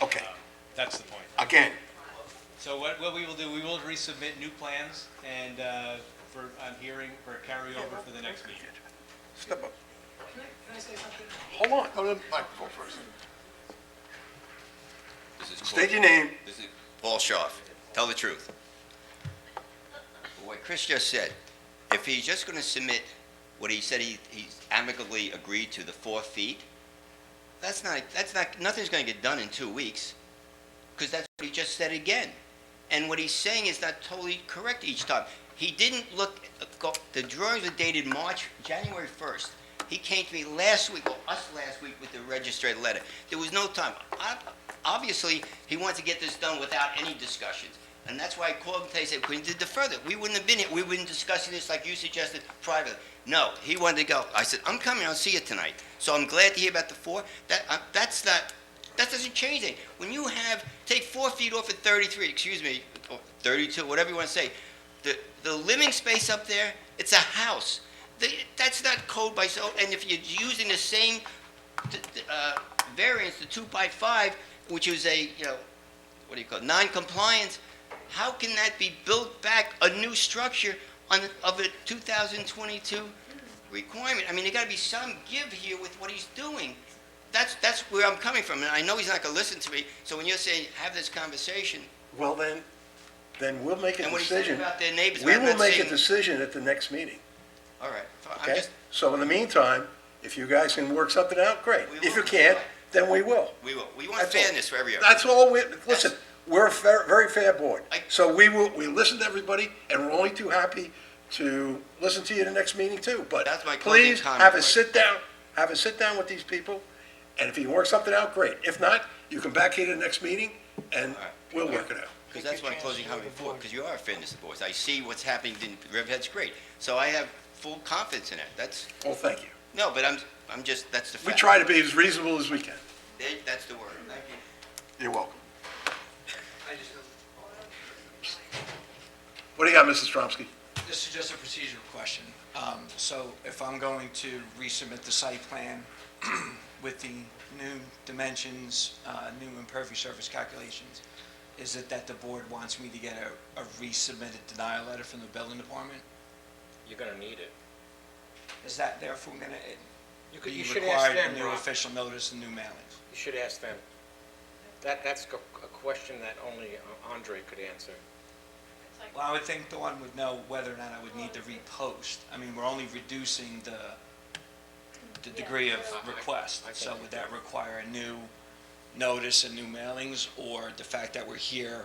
Okay, that's the point. again, So what we will do, we will resubmit new plans and on hearing for a carryover for the next meeting. step up. Hold on, go to the microphone first. This is State your name. This is Paul Scharf. Tell the truth. What Chris just said, if he's just going to submit what he said he's amicably agreed to, the 4 feet, nothing's going to get done in 2 weeks, because that's what he just said again. And what he's saying is not totally correct each time. He didn't the drawings are dated January 1st. He came to me last week, or us last week, with the registered letter. There was no time. Obviously, he wanted to get this done without any discussions. And that's why I called him today and said, we need to defer that. We wouldn't have been here. We wouldn't discussing this like you suggested privately. No, he wanted to go. I said, I'm coming. I'll see you tonight. So I'm glad to hear about the 4. That doesn't change anything. When you take 4 feet off at 33, or 32, whatever you want to say, the living space up there, it's a house. That's not code by so, and if you're using the same variance, the 2x5, which is a, non-compliance, how can that be built back a new structure of a 2022 requirement? I mean, there got to be some give here with what he's doing. That's where I'm coming from, and I know he's not going to listen to me, so when you're saying, have this conversation, Well, then we'll make a and what he said decision. about their neighbors, We I'm will not make a saying- decision at the next meeting, All right, I'm okay? just, So in the meantime, if you guys can work something out, great. We If will. you can't, then we will. we want That's all. fairness for everyone. That's all listen, we're a very fair board. I- So we listen to everybody, and we're only too happy to listen to you the next meeting too. But That's my closing please comment, have a Mike. sit down have a sit-down with these people, and if you can work something out, great. If not, you come back here to the next meeting, and we'll work it out. Because that's my closing comment before, because you are a fitness board. I see what's happening in Riverhead's great. So I have full confidence in it. That's, Well, thank you. no, but I'm just, that's the fact. We try to be as reasonable as we can. That's the word. Thank you. You're welcome. What do you got, Mrs. Stromsky? This is just a procedural question. So if I'm going to resubmit the site plan with the new dimensions, new impervious surface calculations, is it that the board wants me to get a resubmitted denial letter from the building department? You're gonna need it. Is that therefore going You to could, be you should ask required, them, a new Rob. official notice and new mailings? You should ask them. That's a question that only Andre could answer. Well, I would think the one would know whether or not I would need to repost. I mean, we're only reducing the degree of request. So would that require a new notice and new mailings, or the fact that we're here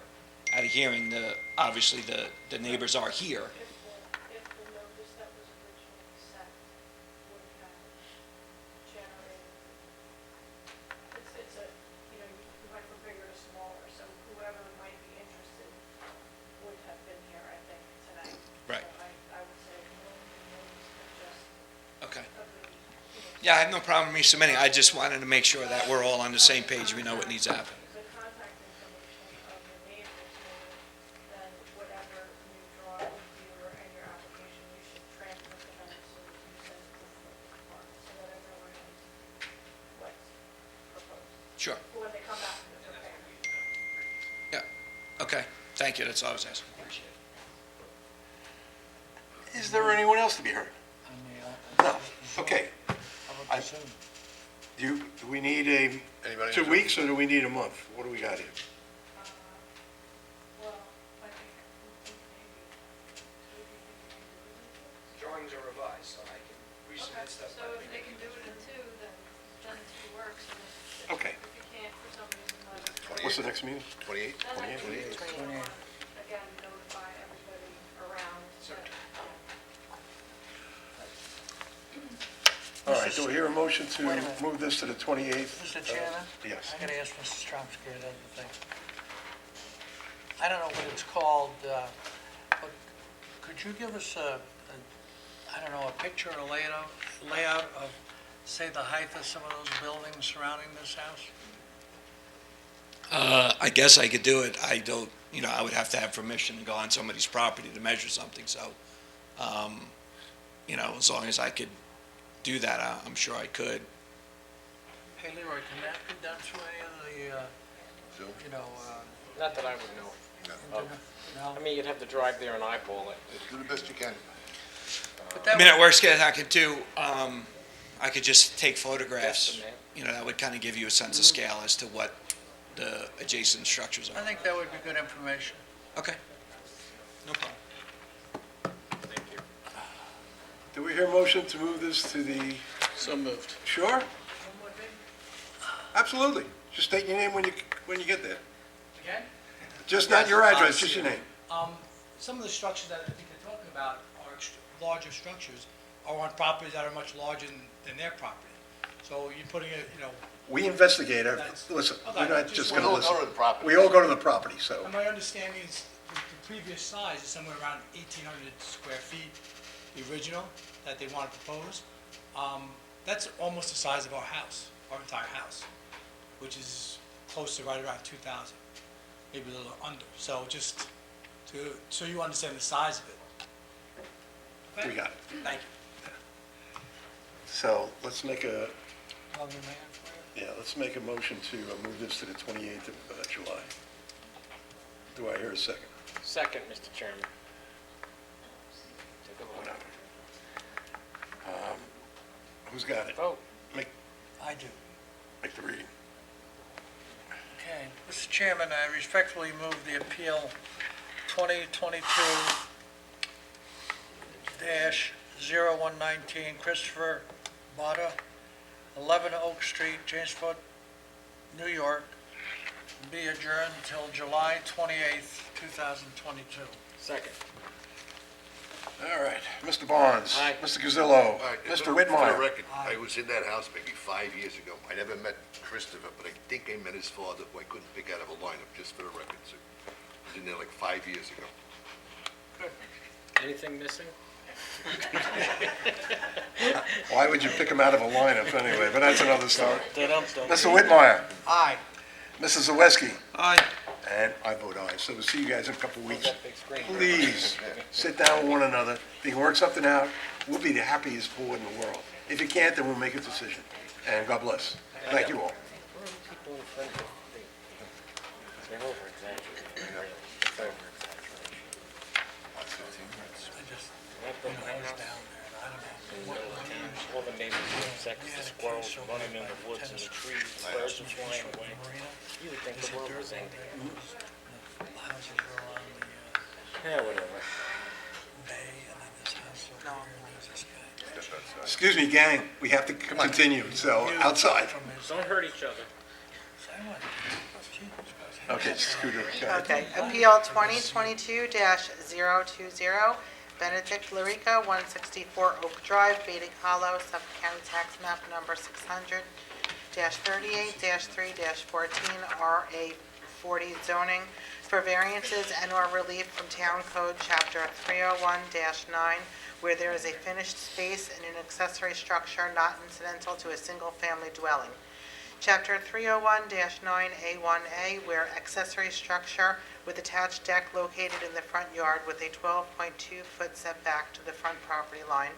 at a hearing, obviously the neighbors are here? If the notice that was originally sent would have generated, it's a, you know, you went from bigger to smaller, so whoever might be interested would have been here, I think, tonight. Right. So I would say no new notice, but just Okay. of the, Yeah, I have no problem me submitting. I just wanted to make sure that we're all on the same page. We know what needs to happen. the contact information of the neighbors, then whatever new drawing you or in your application, you should transmit to them so that you send it to the department, so that everyone knows what's proposed, Sure. for when they come back to the prepared. Yeah. Okay. Thank you. That's all I was asking. Appreciate it. Is there anyone else to be heard? No. Okay. How about the Zoom? Do we need Anybody 2 else? weeks, or do we need a month? What do we got here? Well, I think maybe. Drawings are revised, so I can resubmit stuff. So if they can do it in two, then 2 works, and if Okay. if you can't for some reason, then What's the next meeting? 28? then I think 28? again, notify everybody around that. All right, do we hear a motion to Wait a minute. move this to the 28th? Mr. Chairman? Yes. I gotta ask Mr. Stromsky another thing. I don't know what it's called, but could you give us I don't know, a picture or layout of, say, the height of some of those buildings surrounding this house? I guess I could do it. I don't, I would have to have permission to go on somebody's property to measure something, so, as long as I could do that, I'm sure I could. Hey, Leroy, can that be done through any of the, Zoom? Not that I would know. no? I mean, you'd have to drive there and eyeball it. Do the best you can. But I that mean, would- at worst case, I could do, I could just take photographs. Guesstimate. That would kind of give you a sense of scale as to what the adjacent structures I are. think that would be good information. Okay. No problem. Thank you. Do we hear a motion to move this to the, So moved. sure? Absolutely. Just state your name when you get there. Again? Just not your address, just your name. Some of the structures that I think they're talking about are larger structures, are on properties that are much larger than their property. So you're putting it, We investigate, That's- listen, Okay, we're not just just We gonna all go to listen. the property. We all go to the property, so. and my understanding is the previous size is somewhere around 1,800 square feet, the original that they want to propose. That's almost the size of our house, our entire house, which is close to right around 2,000, maybe a little under. So just so you understand the size of it. Okay? We got it. Thank you. So let's make a, Other than that, for you? let's make a motion to move this to the 28th of July. Do I hear a second? Second, Mr. Chairman. Take a vote. Whatever. Who's got it? Vote. I do. Make the reading. Okay, Mr. Chairman, I respectfully move the appeal 2022-0119 Christopher Botta, 11 Oak Street, Jamesport, New York, be adjourned until July 28th, 2022. Second. All right, Mr. Barnes. Aye. Mr. Gazillo. All right, Mr. For the Whitmire. record, I was in that house maybe 5 years ago. I never met Christopher, but I think I met his father, who I couldn't pick out of a lineup, just for the record, sir. I was in there like 5 years ago. Anything missing? Why would you pick him out of a lineup anyway? But that's another story. Mr. Whitmire. Aye. Mrs. Zawiski. Aye. And I vote aye. So we'll see you guys in a couple of weeks. Please, sit down with one another. If you can work something out, we'll be the happiest board in the world. If you can't, then we'll make a decision. And God bless. Thank you all. All the neighbors have sex, the squirrels running in the woods and the trees, birds are flying away. You would think the world was ending. The houses are along the Yeah, whatever. bay, and then this house over here, and there's this guy. Excuse me, gang, we have to continue, so outside. Don't hurt each other. Okay, Scooter. go ahead. Okay, Appeal 2022-020, Benedict Larica, 164 Oak Drive, Baiting Hollow, Suffolk County Tax Map Number 600-38-3-14, RA 40 zoning, for variances and/or relief from Town Code Chapter 301-9, where there is a finished space in an accessory structure not incidental to a single-family dwelling. Chapter 301-9A1A, where accessory structure with attached deck located in the front yard with a 12.2-foot setback to the front property line.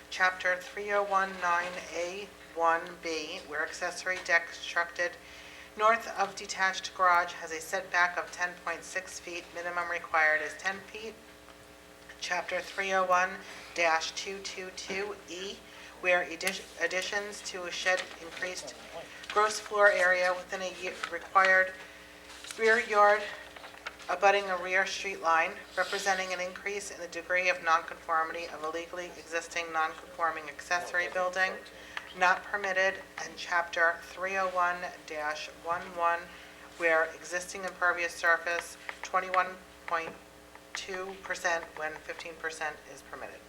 Chapter 301-9A1B, where accessory deck constructed north of detached garage has a setback of 10.6 feet, minimum required is 10 feet. Chapter 301-222E, where additions to a shed increased gross floor area within a required rear yard abutting a rear street line, representing an increase in the degree of nonconformity of a legally existing nonconforming accessory building, not permitted, and Chapter 301-11, where existing impervious surface 21.2% when 15% is permitted.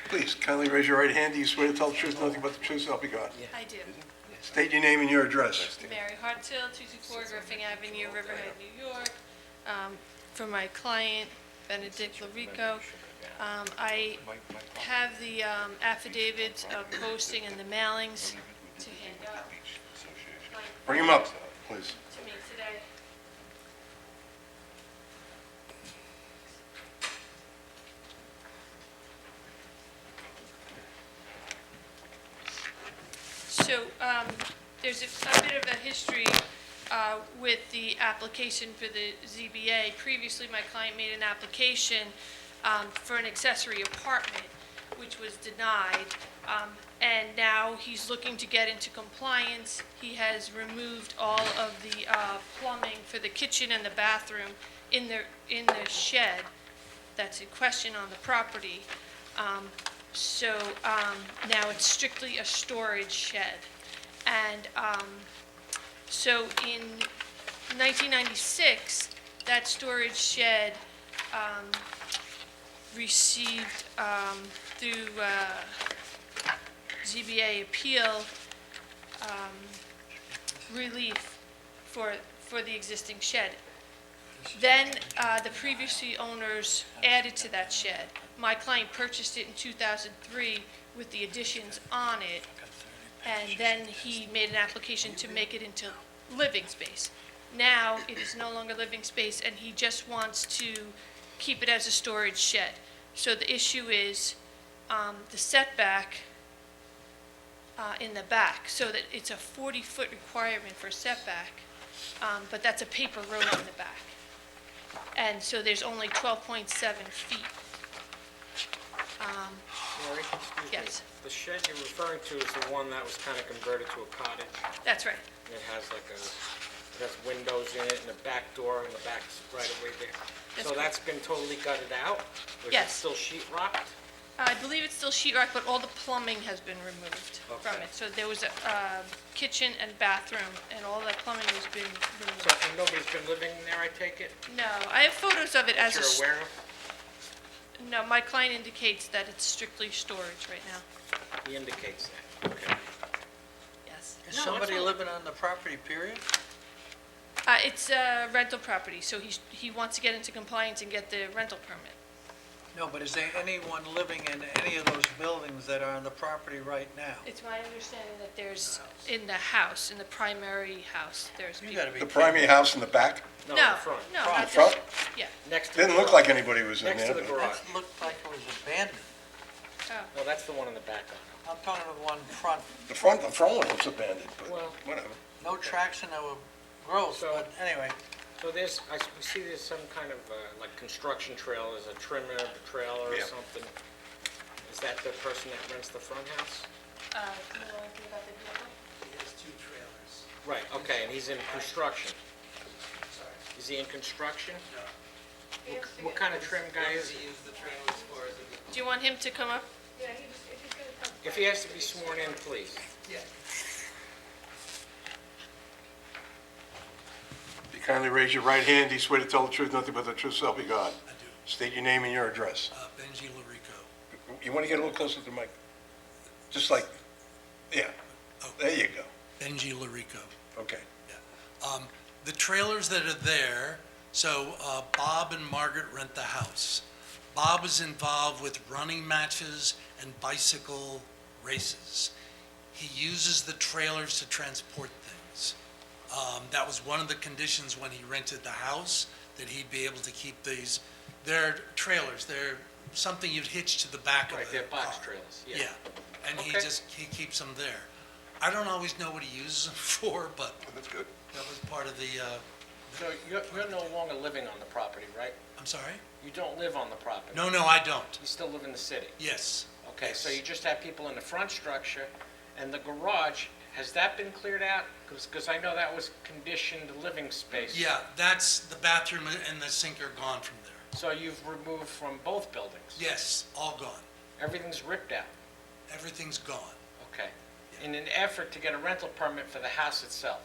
Please, kindly raise your right hand. Do you swear to tell the truth, nothing but the truth, so help you God? I do. State your name and your address. Mary Hartill, 224 Griffin Avenue, Riverhead, New York. For my client, Benedict Larico, I have the affidavits of posting and the mailings to hand out Bring him up, please. to me today. So, there's a bit of a history with the application for the ZBA. Previously, my client made an application for an accessory apartment, which was denied, and now he's looking to get into compliance. He has removed all of the plumbing for the kitchen and the bathroom in the shed that's in question on the property. So now it's strictly a storage shed. And so in 1996, that storage shed received through ZBA appeal relief for the existing shed. Then the previously owners added to that shed. My client purchased it in 2003 with the additions on it, and then he made an application to make it into living space. Now, it is no longer living space, and he just wants to keep it as a storage shed. So the issue is the setback in the back, so that it's a 40-foot requirement for setback, but that's a paper road in the back. And so there's only 12.7 feet. Mary, excuse me. Yes. The shed you're referring to is the one that was kind of converted to a cottage. That's right. And it has it has windows in it and a back door and the back's right away there. That's So that's been totally gutted out? Or is it Yes. still sheet rocked? I believe it's still sheet rock, but all the plumbing has been removed from Okay. it. So there was a kitchen and bathroom, and all that plumbing has been So, removed. and nobody's been living there, I take it? No, I have photos of it as That a... you're aware of? No, my client indicates that it's strictly storage right now. He indicates that, okay. Yes. Is somebody living on the property, period? It's a rental property, so he wants to get into compliance and get the rental permit. No, but is there anyone living in any of those buildings that are on the property right now? It's my understanding that there's, in the house, in the primary house, there's You people. gotta be The primary house in the back? No, No, in front. no, In not front? Yeah. Next to the Didn't look garage. like anybody was in Next to there. the but- garage. That looked like it was abandoned. No, that's the one in the back. I'm talking of one front, The front one looks abandoned, but Well- whatever. no tracks and no growth, So- but anyway. So we see there's some kind of, like, construction trail, there's a trimmer, trailer or Yeah. something. Is that the person that rents the front house? You know anything about the vehicle? He has 2 trailers. Right, okay, and he's in construction. Sorry. Is he in construction? No. What kind of trim guy is he? use the trailers for as a... Do you want him to come up? Yeah, if he's gonna come. If he has to be sworn in, please. Yeah. If you kindly raise your right hand, do you swear to tell the truth, nothing but the truth, so help you God? I do. State your name and your address. Benji Larico. You want to get a little closer to the mic? Just like, yeah, there you go. Benji Larico. Okay. The trailers that are there, so Bob and Margaret rent the house. Bob is involved with running matches and bicycle races. He uses the trailers to transport things. That was one of the conditions when he rented the house, that he'd be able to keep these. They're trailers, they're something you'd hitch to the back of Right, a they're box car. trailers, yeah. Yeah, and Okay. he keeps them there. I don't always know what he uses them for, but That's good. that was part of the, So you're no longer living on the property, right? I'm sorry? You don't live on the property? No, I don't. You still live in the city? Yes. Okay, so Yes. you just have people in the front structure, and the garage, has that been cleared out? Because I know that was conditioned living space. Yeah, that's, the bathroom and the sink are gone from there. So you've removed from both buildings? Yes, all gone. Everything's ripped out? Everything's gone. Okay. In an effort to get a rental permit for the house itself?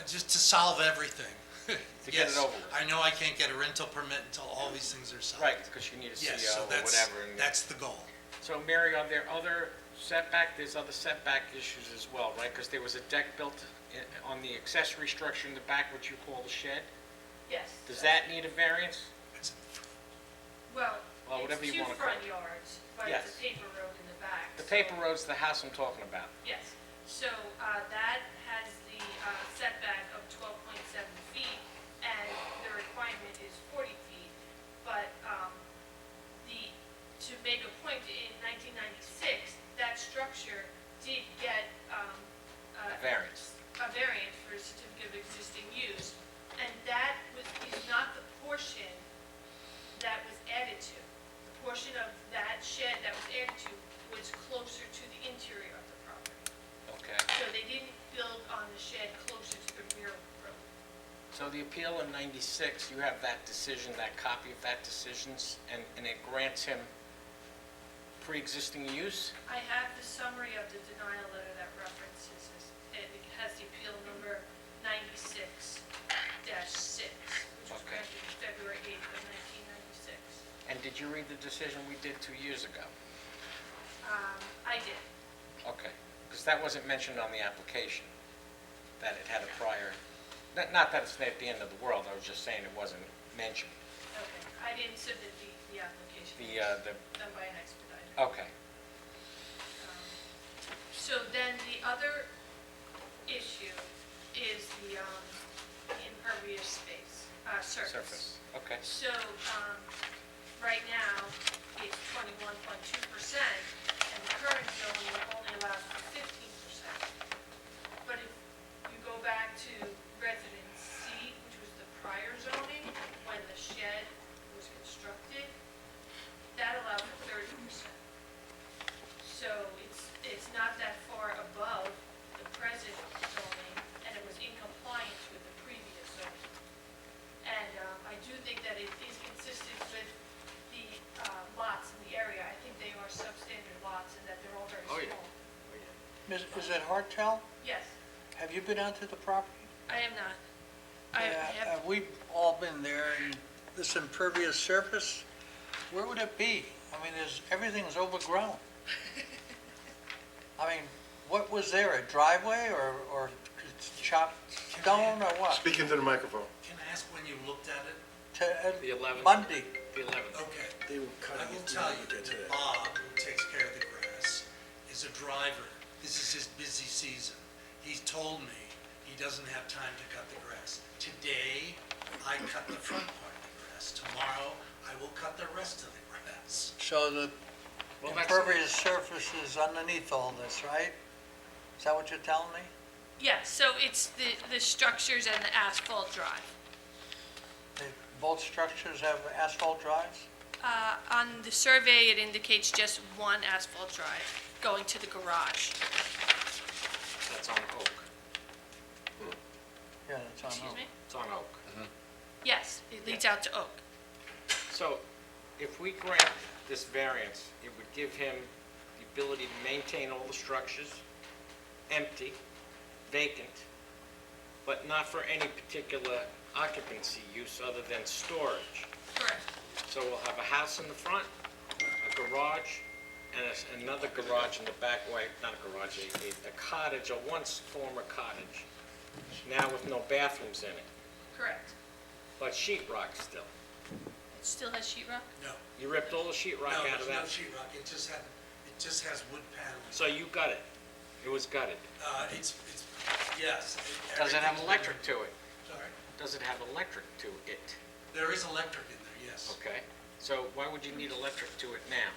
Just to solve everything. To get it Yes, over with. I know I can't get a rental permit until all these things are solved. Right, because you need a Yes, so CO or that's, whatever. and- that's the goal. So Mary, are there other there's other setback issues as well, right? Because there was a deck built on the accessory structure in the back, which you call the shed. Yes. Does that need a variance? Well, Well, whatever it's you 2 wanna call front it. yards, but Yes. it's a paper road in the back. The so- paper road's the house I'm talking about. Yes, so that has the setback of 12.7 feet, and the requirement is 40 feet. But to make a point, in 1996, that structure did get Variance. a variance for a certificate of existing use, and that is not the portion that was added to. The portion of that shed that was added to was closer to the interior of the property. Okay. So they didn't build on the shed closer to the rear road. So the appeal in 96, you have that decision, that copy of that decision, and it grants him pre-existing use? I have the summary of the denial letter that references this. It has the appeal number 96-6, which was Okay. granted February 8th of 1996. And did you read the decision we did 2 years ago? I did. Okay, because that wasn't mentioned on the application, that it had a prior, not that it's at the end of the world, I was just saying it wasn't mentioned. Okay. I didn't submit the application. The Done by an expediter. Okay, So then the other issue is the impervious space, surface. surface, okay. So, right now, it's 21.2%, and the current zoning only allows for 15%. But if you go back to Residence C, which was the prior zoning, when the shed was constructed, that allowed for 30%. So it's not that far above the present zoning, and it was in compliance with the previous zoning. And I do think that it is consistent with the lots in the area. I Is it Hartel? Yes, Have you been out to the property? I am not. I Yeah, have, we've all been there, and this impervious surface, where would it be? I mean, everything's overgrown. I mean, what was there, a driveway or chopped stone or what? Speak into the microphone. Can I ask when you looked at it? The 11th. Monday. The 11th. Okay. They were cutting I will it tell down you to get to that that. Bob, who takes care of the grass, is a driver. This is his busy season. He's told me he doesn't have time to cut the grass. Today, I cut the front part of the grass. Tomorrow, I will cut the rest of the grass. So the Well, that's- impervious surface is underneath all this, right? Is that what you're telling me? yes, so it's the structures and the asphalt drive. Both structures have asphalt drives? On the survey, it indicates just one asphalt drive going to the garage. That's on Oak. Yeah, that's on. Excuse me? It's on Oak. Yes, it leads out to Oak. So if we grant this variance, it would give him the ability to maintain all the structures empty, vacant, but not for any particular occupancy use other than storage. Correct. So we'll have a house in the front, a garage, and another garage in the back, way, not a garage, a cottage, a once former cottage, now with no bathrooms in it, Correct. but sheetrock still. It still has sheetrock? No. You ripped all the sheetrock No, out of there's no that? sheetrock. It just has wood paneling. So you got it. It was gutted. Yes. Does it have everything's electric to it? Sorry? Does it have electric to it? There is electric in there, yes. Okay. So why would you need electric to it now?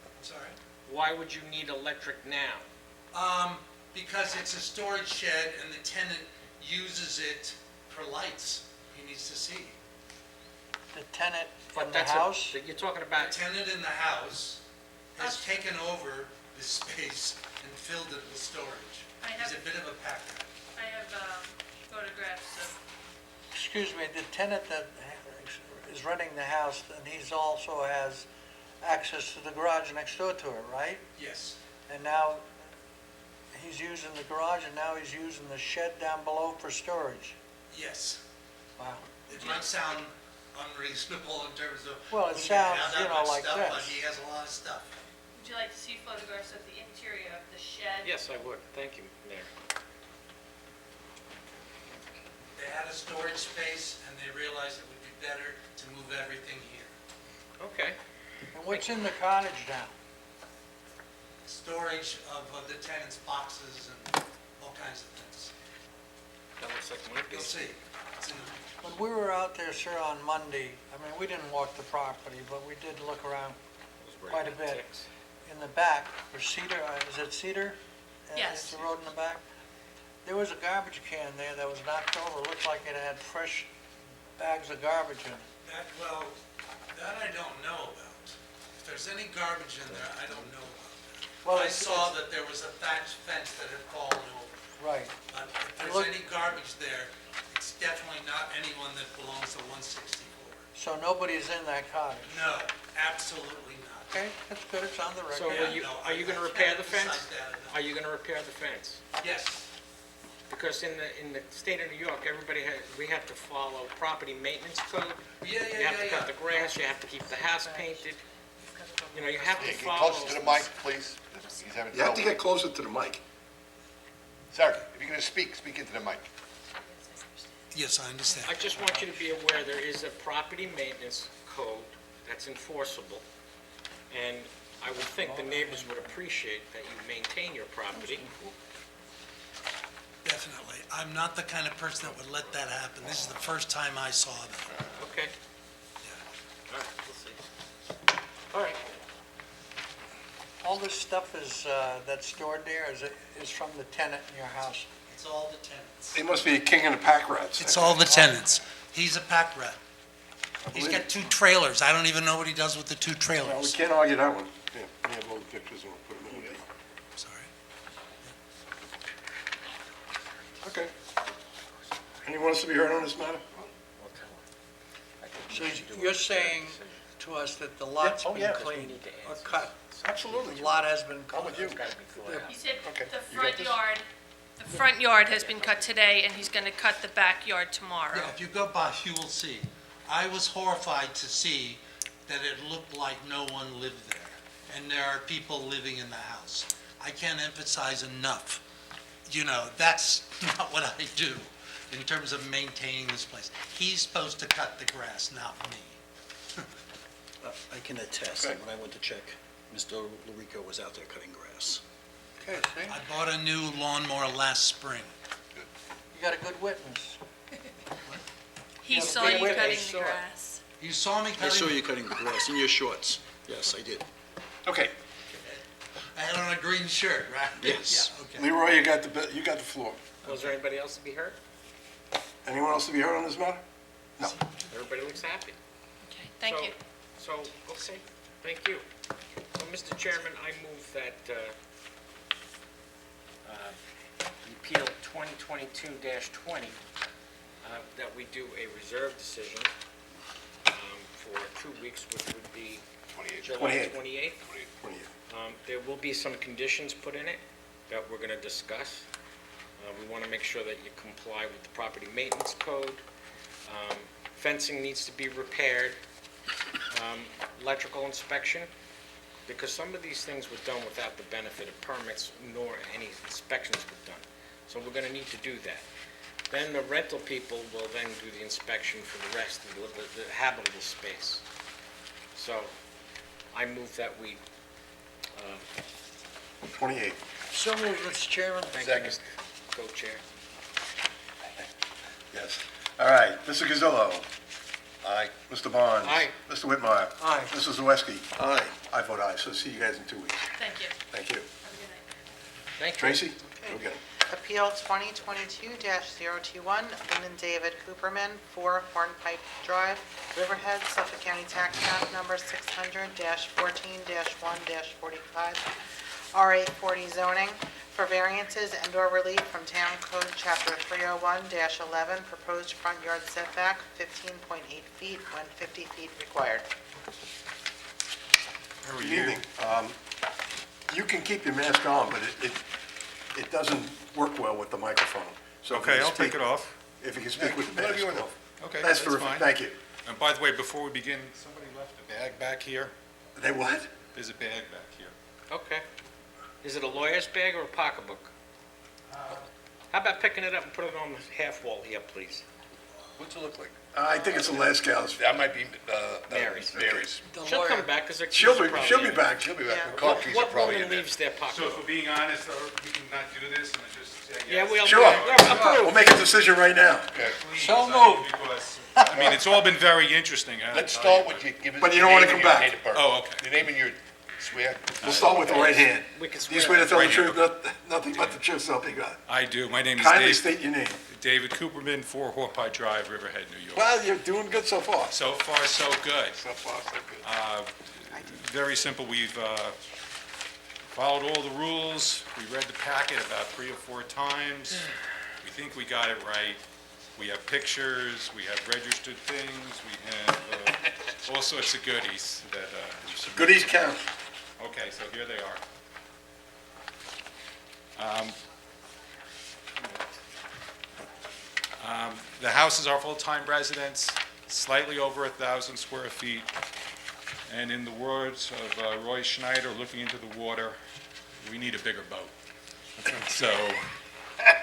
I'm sorry? Why would you need electric now? Because it's a storage shed and the tenant uses it for lights. He needs to see. The tenant But in the that's house? You're talking The about, tenant in the house has taken over the space and filled it with storage. I He's have, a bit of a pack rat. I have photographs of, Excuse me, the tenant that is renting the house, and he's also has access to the garage next door to it, right? Yes. And now he's using the garage, and now he's using the shed down below for storage. Yes. Wow. It might sound unreasonable in terms of. Well, it "Oh, you sounds, have you that know, much like stuff," this. But he has a lot of stuff. would you like to see photographs of the interior of the shed? yes, I would. Thank you, Mayor. They had a storage space and they realized it would be better to move everything here. Okay. And what's in the cottage now? Storage of the tenants' boxes and all kinds of things. That looks like my You'll piece. see. It's in the When we were out there, sir, on Monday, I mean, we didn't walk the property, but we did look around quite a bit. In the back, there's Cedar, is it Cedar? Yes. It's the road in the back. There was a garbage can there that was knocked over, looked like it had fresh bags of garbage in it. That I don't know about. If there's any garbage in there, I don't know about Well, that. I it's- saw that there was a thatched fence that had fallen over. Right. But if Look- there's any garbage there, it's definitely not anyone that belongs to 164. So nobody's in that cottage? No, absolutely not. Okay, that's good, it's on the So record. will you, no, are you I gonna can't repair the fence? emphasize that enough. Are you gonna repair the fence? Yes, Because in the state of New York, we have to follow property maintenance code. yeah, You have to cut the yeah. grass, you have to keep the house painted. You know, you have to Get follow. closer to the mic, please. He's having You have to trouble. get closer to the mic. Sir, if you're gonna speak, speak into the mic. Yes, I understand. I just want you to be aware there is a property maintenance code that's enforceable. And I would think the neighbors would appreciate that you maintain your property. Definitely. I'm not the kind of person that would let that happen. This is the first time I saw that. Okay? All right, we'll see. All right. All this stuff is, that's stored there, is from the tenant in your house? It's all the tenants. He must be a king of the pack rats. It's all the tenants. He's a pack rat. He's got 2 trailers. I don't even know what he does with the 2 Well, we trailers. can't argue that one. Yeah, we have all the pictures and we'll put them in. Sorry. Okay. Anyone wants to be heard on this matter? So you're saying to us that the lot's Yeah, oh, been yeah. cleaned or cut? Absolutely. The lot has been I'm with you. It's gotta be thought out. He said Okay, the you got front this? yard has been cut today, and he's gonna cut the backyard tomorrow. Yeah, if you go by, you will see. I was horrified to see that it looked like no one lived there, and there are people living in the house. I can't emphasize enough, that's not what I do in terms of maintaining this place. He's supposed to cut the grass, not me. I can attest that when I went to check, Mr. Lurico was out there cutting grass. Okay, see? I bought a new lawnmower last spring. You got a good witness. He saw you cutting the grass. You saw me I saw cutting, you cutting grass in your shorts. Yes, I did. Okay, I had on a green shirt, right? Yes. Yeah, okay. Leroy, you got the floor. Was there anybody else to be heard? Anyone else to be heard on this matter? No. Everybody looks happy. Okay, thank So- you. So, okay, thank you. So, Mr. Chairman, I move that Appeal 2022-20, that we do a reserve decision for 2 weeks, which would be July 28th. 28. There will be some conditions put in it that we're going to discuss. We want to make sure that you comply with the property maintenance code. Fencing needs to be repaired. Electrical inspection, because some of these things were done without the benefit of permits, nor any inspections were done. So we're going to need to do that. Then the rental people will then do the inspection for the rest of the habitable space. So I move that we, 28. So moved, Mr. Chairman. thank you, Mr. Co-Chair. Yes. All right, Mr. Gazillo. Aye. Mr. Barnes. Aye. Mr. Whitmire. Aye. Mrs. Zawiski. Aye. I vote aye, so see you guys in 2 weeks. Thank you. Thank you. Have a good night. Thank you. Tracy? Go get 'em. Appeal 2022-021, Lyndon David Cooperman, 4 Hornpipe Drive, Riverhead, Suffolk County Tax Map Number 600-14-1-45, RA 40 zoning, for variances and/or relief from Town Code Chapter 301-11, proposed front yard setback 15.8 feet when 50 feet required. Good evening. You can keep your mask on, but it doesn't work well with the microphone. So if you Okay, can I'll take speak- it off. If you can speak with the Whatever mask you want to. off. Okay, That's that's terrific, fine. thank you. And by the way, before we begin, somebody left a bag back here. They what? There's a bag back here. Okay. Is it a lawyer's bag or a pocketbook? How about picking it up and put it on the half wall here, please? What's it look like? I think it's the last gal's. That might be, Mary's. Mary's. She'll come back, because She'll be back. She'll be back. Yeah. The car keys are What probably in woman there. leaves their So if pocketbook? we're being honest, we can not do this and just say yes? Yeah, we'll. Sure. We'll make a decision right now. Okay. Please, So I mean, moved. because, I mean, it's all been very interesting. I have to Let's tell start you, with you, give us But you your don't wanna name and come your back. date of birth. Oh, okay. Your name and your swear. We'll start with the right hand. We can Do you swear. swear to tell the Right truth, hand. nothing but the truth, so help you God? I do. My name is Kindly state your name. David Cooperman, 4 Horpie Drive, Riverhead, New York. Well, you're doing good so far. So far, so good. So far, so good. Very simple. We've followed all the rules. We read the packet about 3 or 4 times. We think we got it right. We have pictures, we have registered things, we have all sorts of goodies that we've submitted. Goodies count. Okay, so here they are. The house is our full-time residence, slightly over 1,000 square feet. And in the words of Roy Schneider, looking into the water, we need a bigger boat. So, and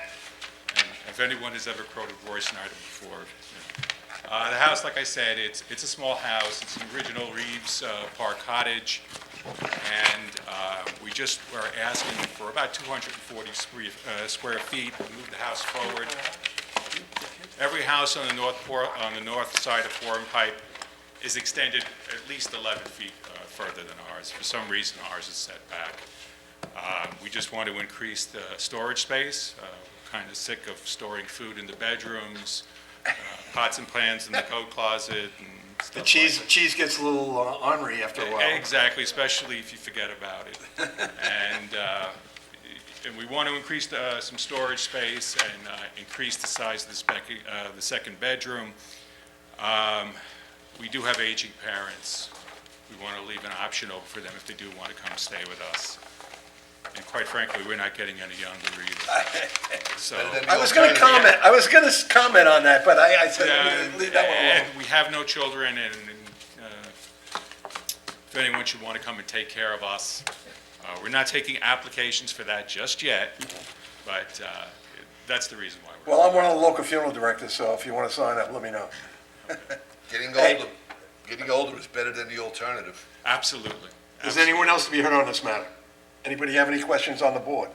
if anyone has ever quoted Roy Schneider before, you know. The house, like I said, it's a small house. It's an original Reeves Park cottage. And we just were asking for about 240 square feet to move the house forward. Every house on the north side of Hornpipe is extended at least 11 feet further than ours. For some reason, ours is set back. We just want to increase the storage space. We're kind of sick of storing food in the bedrooms, pots and pans in the coat closet, and stuff The like cheese gets a little ornery after a while. Exactly, especially if you forget about it. And we want to increase some storage space and increase the size of the second bedroom. We do have aging parents, we want to leave an option open for them if they do want to come stay with us. And quite frankly, we're not getting any younger either. So, I was going to comment on that, but I said, leave that one alone. and we have no children, and if anyone should want to come and take care of us, we're not taking applications for that just yet, but that's the reason why we're. Well, I'm one of the local funeral directors, so if you want to sign up, let me know. Getting older is better than the alternative. Absolutely. Is anyone else to be heard on this matter? Anybody have any questions on the board?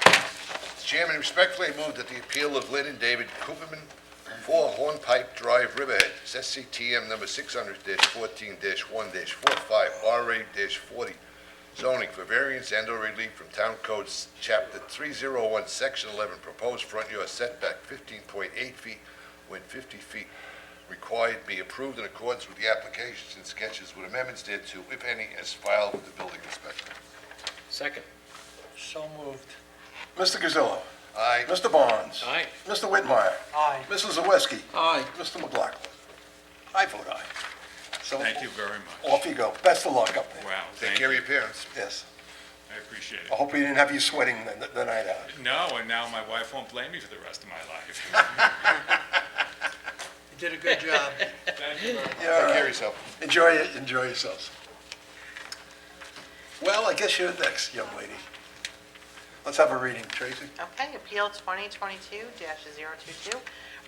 Mr. Chairman, respectfully move that the appeal of Lynn and David Cooperman, 4 Hornpipe Drive, Riverhead, SCTM number 600-14-1-45, RA-40, zoning for variance and/or relief from Town Codes, Chapter 301, Section 11, proposed front yard setback 15.8 feet when 50 feet required, be approved in accordance with the applications and sketches with amendments thereto, if any, as filed with the building inspector. Second. So moved. Mr. Gazillo? Aye. Mr. Barnes? Aye. Mr. Whitmire? Aye. Mrs. Zawiski? Aye. Mr. McLaughlin? I vote aye. So Thank you very much. off you go. Best of luck up there. Wow, Take thank care of you. your parents. Yes. I appreciate I it. hope we didn't have you sweating the night out. No, and now my wife won't blame me for the rest of my life. You did a good job. Thank you very much. Yeah, all Take care right. of yourself. Enjoy yourselves. Well, I guess you're next, young lady. Let's have a reading, Tracy. Okay, Appeal 2022-022,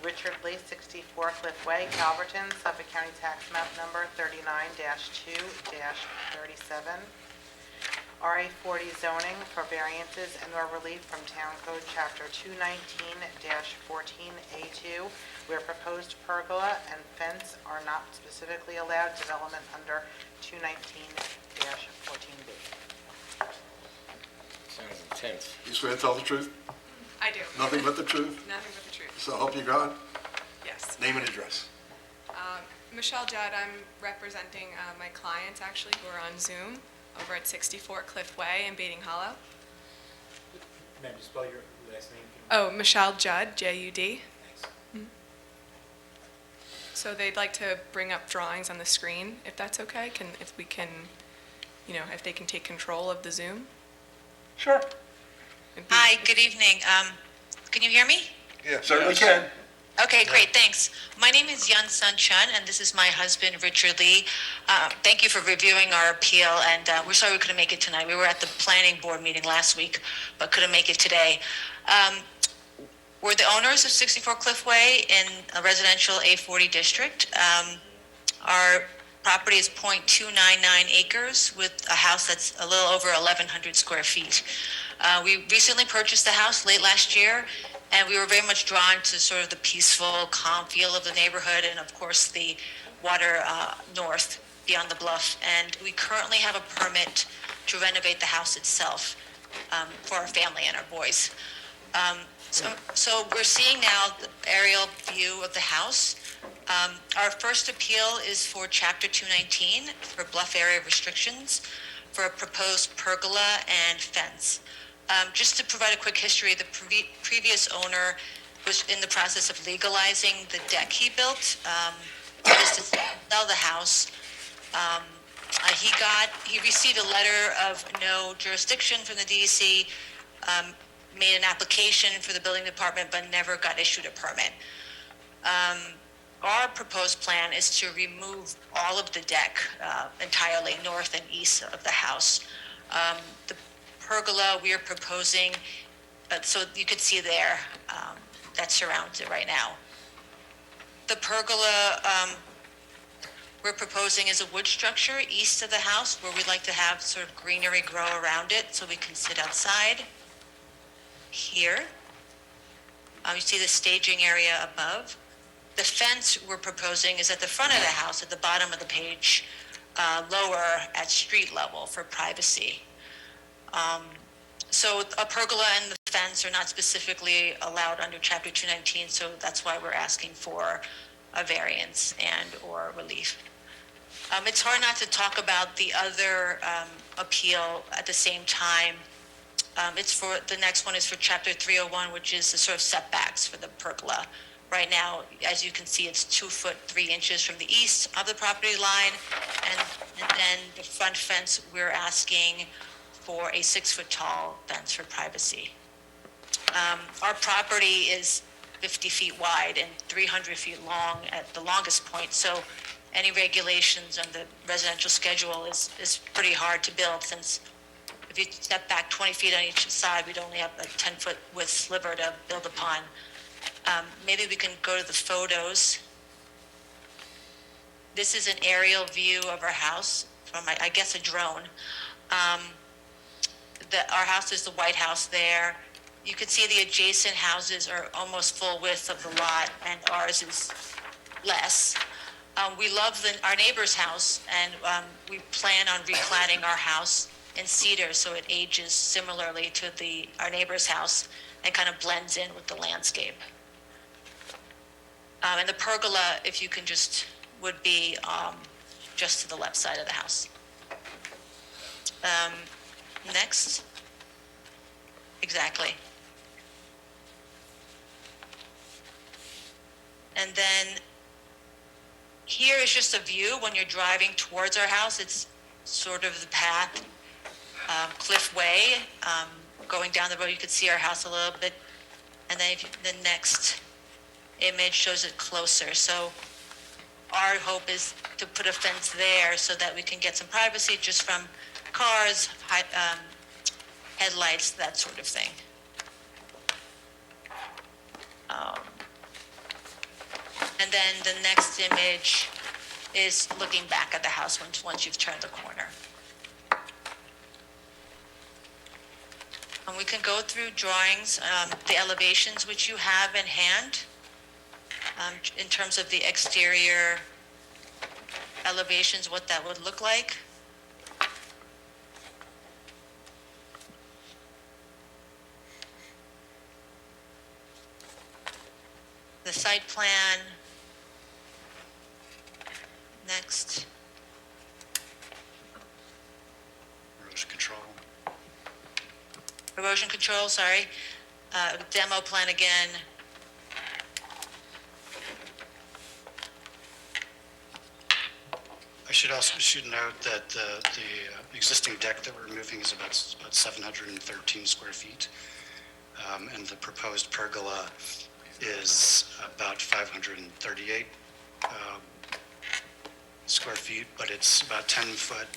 Richard Lee, 64 Cliff Way, Calverton, Suffolk County Tax Map Number 39-2-37, RA40 zoning for variances and/or relief from Town Code Chapter 219-14A2, where proposed pergola and fence are not specifically allowed, development under 219-14B. Sounds intense. You swear to tell the truth? I do. Nothing but the truth? Nothing but the truth. So help you God? Yes. Name and address. Michelle Judd, I'm representing my clients actually who are on Zoom over at 64 Cliff Way in Bating Hollow. Ma'am, just spell your last name. Oh, Michelle Judd, J-U-D. So they'd like to bring up drawings on the screen, if that's okay, if we can, if they can take control of the Zoom. Sure. Hi, good evening. Can you hear me? Yeah. Certainly can. Okay, great, thanks. My name is Yun Sun Chun, and this is my husband, Richard Lee. Thank you for reviewing our appeal, and we're sorry we couldn't make it tonight. We were at the planning board meeting last week, but couldn't make it today. We're the owners of 64 Cliff Way in a residential A40 district. Our property is .299 acres with a house that's a little over 1,100 square feet. We recently purchased the house late last year, and we were very much drawn to sort of the peaceful, calm feel of the neighborhood and, of course, the water north beyond the bluff. And we currently have a permit to renovate the house itself for our family and our boys. So we're seeing now the aerial view of the house. Our first appeal is for Chapter 219 for bluff area restrictions for a proposed pergola and fence. Just to provide a quick history, the previous owner was in the process of legalizing the deck he built. Just to sell the house. He received a letter of no jurisdiction from the DEC, made an application for the building department, but never got issued a permit. Our proposed plan is to remove all of the deck entirely, north and east of the house. The pergola we are proposing, so you could see there, that surrounds it right now. The pergola we're proposing is a wood structure east of the house where we'd like to have sort of greenery grow around it so we can sit outside. Here, you see the staging area above. The fence we're proposing is at the front of the house, at the bottom of the page, lower at street level for privacy. So a pergola and the fence are not specifically allowed under Chapter 219, so that's why we're asking for a variance and/or relief. It's hard not to talk about the other appeal at the same time. The next one is for Chapter 301, which is the sort of setbacks for the pergola. Right now, as you can see, it's 2 foot 3 inches from the east of the property line, and then the front fence, we're asking for a 6 foot tall fence for privacy. Our property is 50 feet wide and 300 feet long at the longest point, so any regulations on the residential schedule is pretty hard to build, since if you step back 20 feet on each side, we'd only have a 10-foot width sliver to build upon. Maybe we can go to the photos. This is an aerial view of our house from, I guess, a drone. Our house is the White House there. You can see the adjacent houses are almost full width of the lot, and ours is less. We love our neighbor's house, and we plan on recladding our house in cedar so it ages similarly to our neighbor's house and kind of blends in with the landscape. And the pergola, if you can would be just to the left side of the house. Next. Exactly. And then here is just a view when you're driving towards our house. It's sort of the path, Cliff Way. Going down the road, you could see our house a little bit. And then the next image shows it closer. So our hope is to put a fence there so that we can get some privacy just from cars, headlights, that sort of thing. And then the next image is looking back at the house once you've turned the corner. And we can go through drawings, the elevations which you have in hand, in terms of the exterior elevations, what that would look like. The site plan. Next. Erosion control. Erosion control, sorry. Demo plan again. I should note that the existing deck that we're removing is about 713 square feet, and the proposed pergola is about 538 square feet, but it's about 10 foot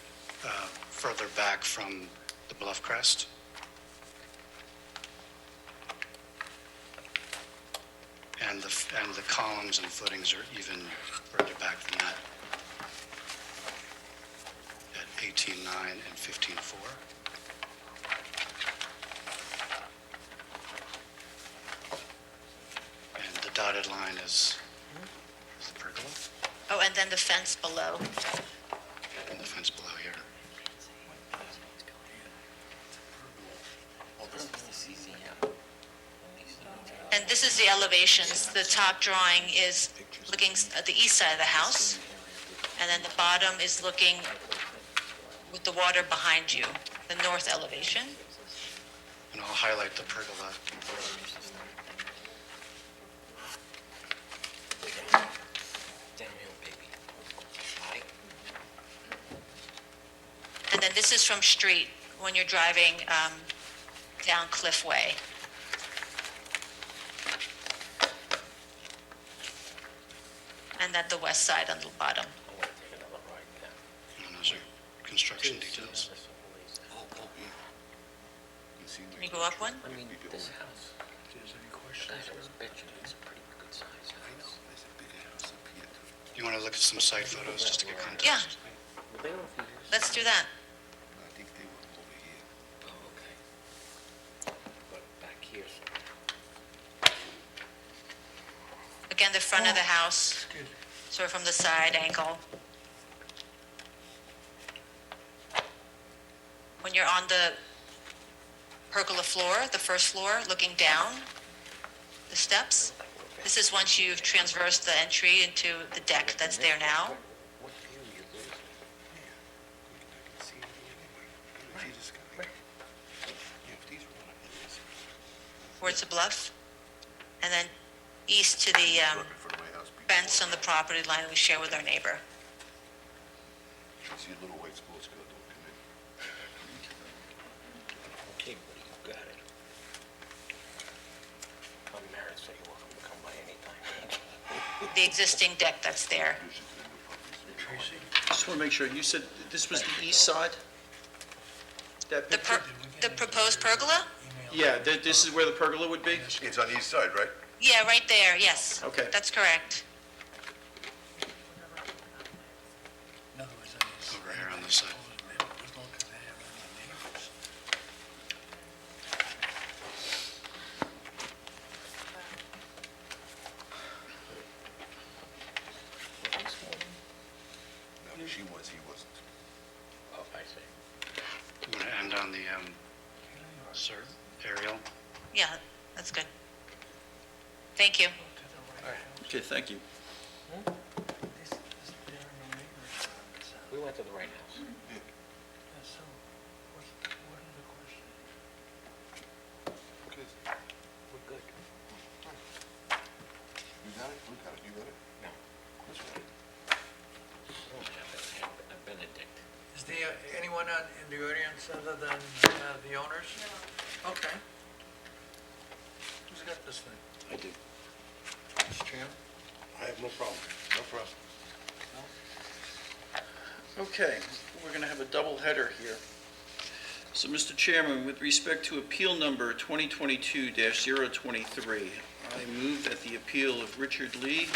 further back from the bluff crest. And the columns and footings are even further back than that, at 18.9 and 15.4. And the dotted line is the pergola. Oh, and then the fence below. And the fence below here. And this is the elevations. The top drawing is looking at the east side of the house, and then the bottom is looking with the water behind you, the north elevation. And I'll highlight the pergola. And then this is from street, when you're driving down Cliff Way. And then the west side on the bottom. And those are construction details. Can you go up one? I mean, this house, If there's any questions, it's a pretty good size house. you want to look at some site photos just to get context? Yeah. Let's do that. I think they were over here. Oh, okay. But back here. Again, the front of the house, sort of from the side angle. When you're on the pergola floor, the first floor, looking down the steps, this is once you've traversed the entry into the deck that's there now. What view you losing? Towards the bluff. And then east to the fence on the property line we share with our neighbor. See a little white sports car, don't come in. Okay, buddy, you got it. On merit, so you're welcome to come by anytime. The existing deck that's there. Just want to make sure, you said this was the east side? That picture? The proposed pergola? Yeah, this is where the pergola would be? It's on the east side, right? Yeah, right there, yes. Okay. That's correct. Over here on this side. No, she was, he wasn't. Oh, I see. I'm going to end on the, sir, aerial. Yeah, that's good. Thank you. Okay, thank you. We went to the right house. We're good. You got it? We got it, you got it? No. This one. We don't have a Benedict. Is there anyone in the audience other than the owners? No. Okay. Who's got this thing? I do. Mr. Chairman? I have no problem. No problem. Okay, we're going to have a double header here. So, Mr. Chairman, with respect to appeal number 2022-023, I move that the appeal of Richard Lee,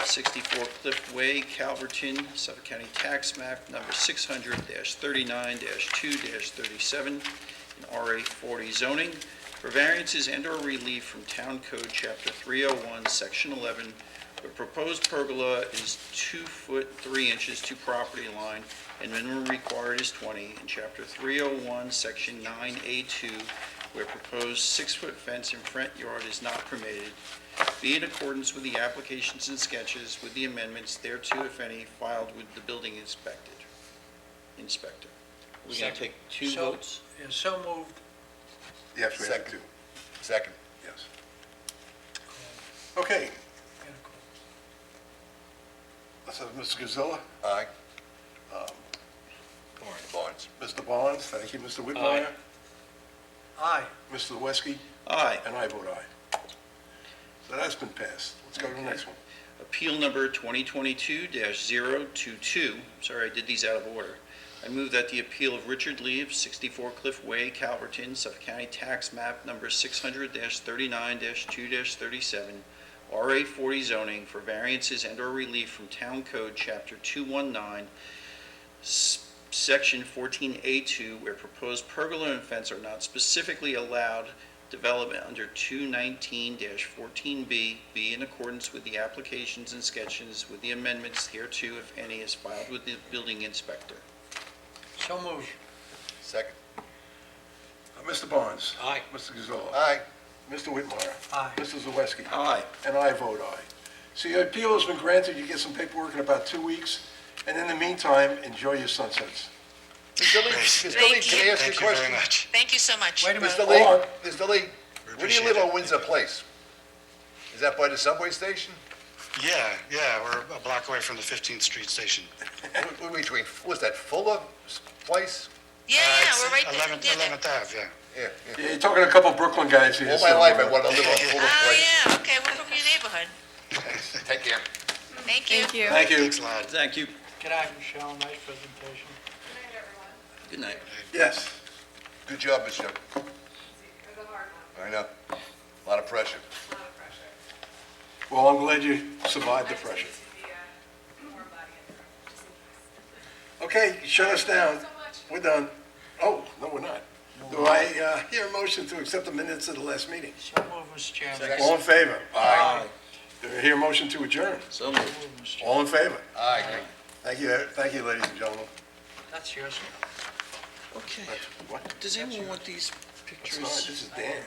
64 Cliff Way, Calverton, Suffolk County Tax Map number 600-39-2-37 in RA 40 zoning for variances and/or relief from Town Code Chapter 301, Section 11, where proposed pergola is 2 foot 3 inches to property line and minimum required is 20, and Chapter 301, Section 9A2, where proposed 6-foot fence in front yard is not permitted, be in accordance with the applications and sketches with the amendments thereto, if any, filed with the building inspector. We're going to take two So- votes? Yeah, so moved. Yes, we have Second. to. Second. Yes. Okay, let's have Mr. Gazilla. Aye. Barnes. Mr. Barnes, thank you. Mr. Whitmire. Aye. Mr. Lewinsky. Aye. And I vote aye. So that's been passed. Let's go to the next one. Appeal number 2022-022, sorry, I did these out of order. I move that the appeal of Richard Lee of 64 Cliff Way, Calverton, Suffolk County Tax Map number 600-39-2-37, RA 40 zoning for variances and/or relief from Town Code Chapter 219, Section 14A2, where proposed pergola and fence are not specifically allowed development under 219-14B, be in accordance with the applications and sketches with the amendments hereto, if any, is filed with the building inspector. So moved. Second. Mr. Barnes. Aye. Mr. Gazilla. Aye. Mr. Whitmire. Aye. Mr. Zawiski. Aye. And I vote aye. So your appeal has been granted. You get some paperwork in about 2 weeks. And in the meantime, enjoy your sunsets. Mr. Lee, Mr. Lee, can I ask you a question? Thank you so much. Wait a minute. Mr. Lee, Mr. Lee, where do you live on Windsor Place? Is that by the subway station? Yeah, we're a block away from the 15th Street station. What between, was that Fuller Place? Yeah, It's we're right there. 11th Ave, yeah. Yeah, Yeah, you're talking to a couple Brooklyn guys here. All my so, life I wanted to live on Fuller Oh, Place. yeah, okay, we're from your neighborhood. Take care. Thank you. Thank you. Thanks a lot. Thank you. Good night, Michelle. Nice presentation. Good night. Yes. Good job, Ms. Young. I know. A lot of pressure. Well, I'm glad you survived the pressure. Okay, shut us down. We're done. Oh, no, we're not. Do I hear a motion to accept the minutes of the last meeting? So moved, Mr. Chairman. All in favor? Aye. Do I hear a motion to adjourn? So moved. Move, Mr. Chairman. All in favor? Aye. Thank you, ladies and gentlemen. That's yours. Okay. What? Does anyone want these It's pictures? not, this is Dan.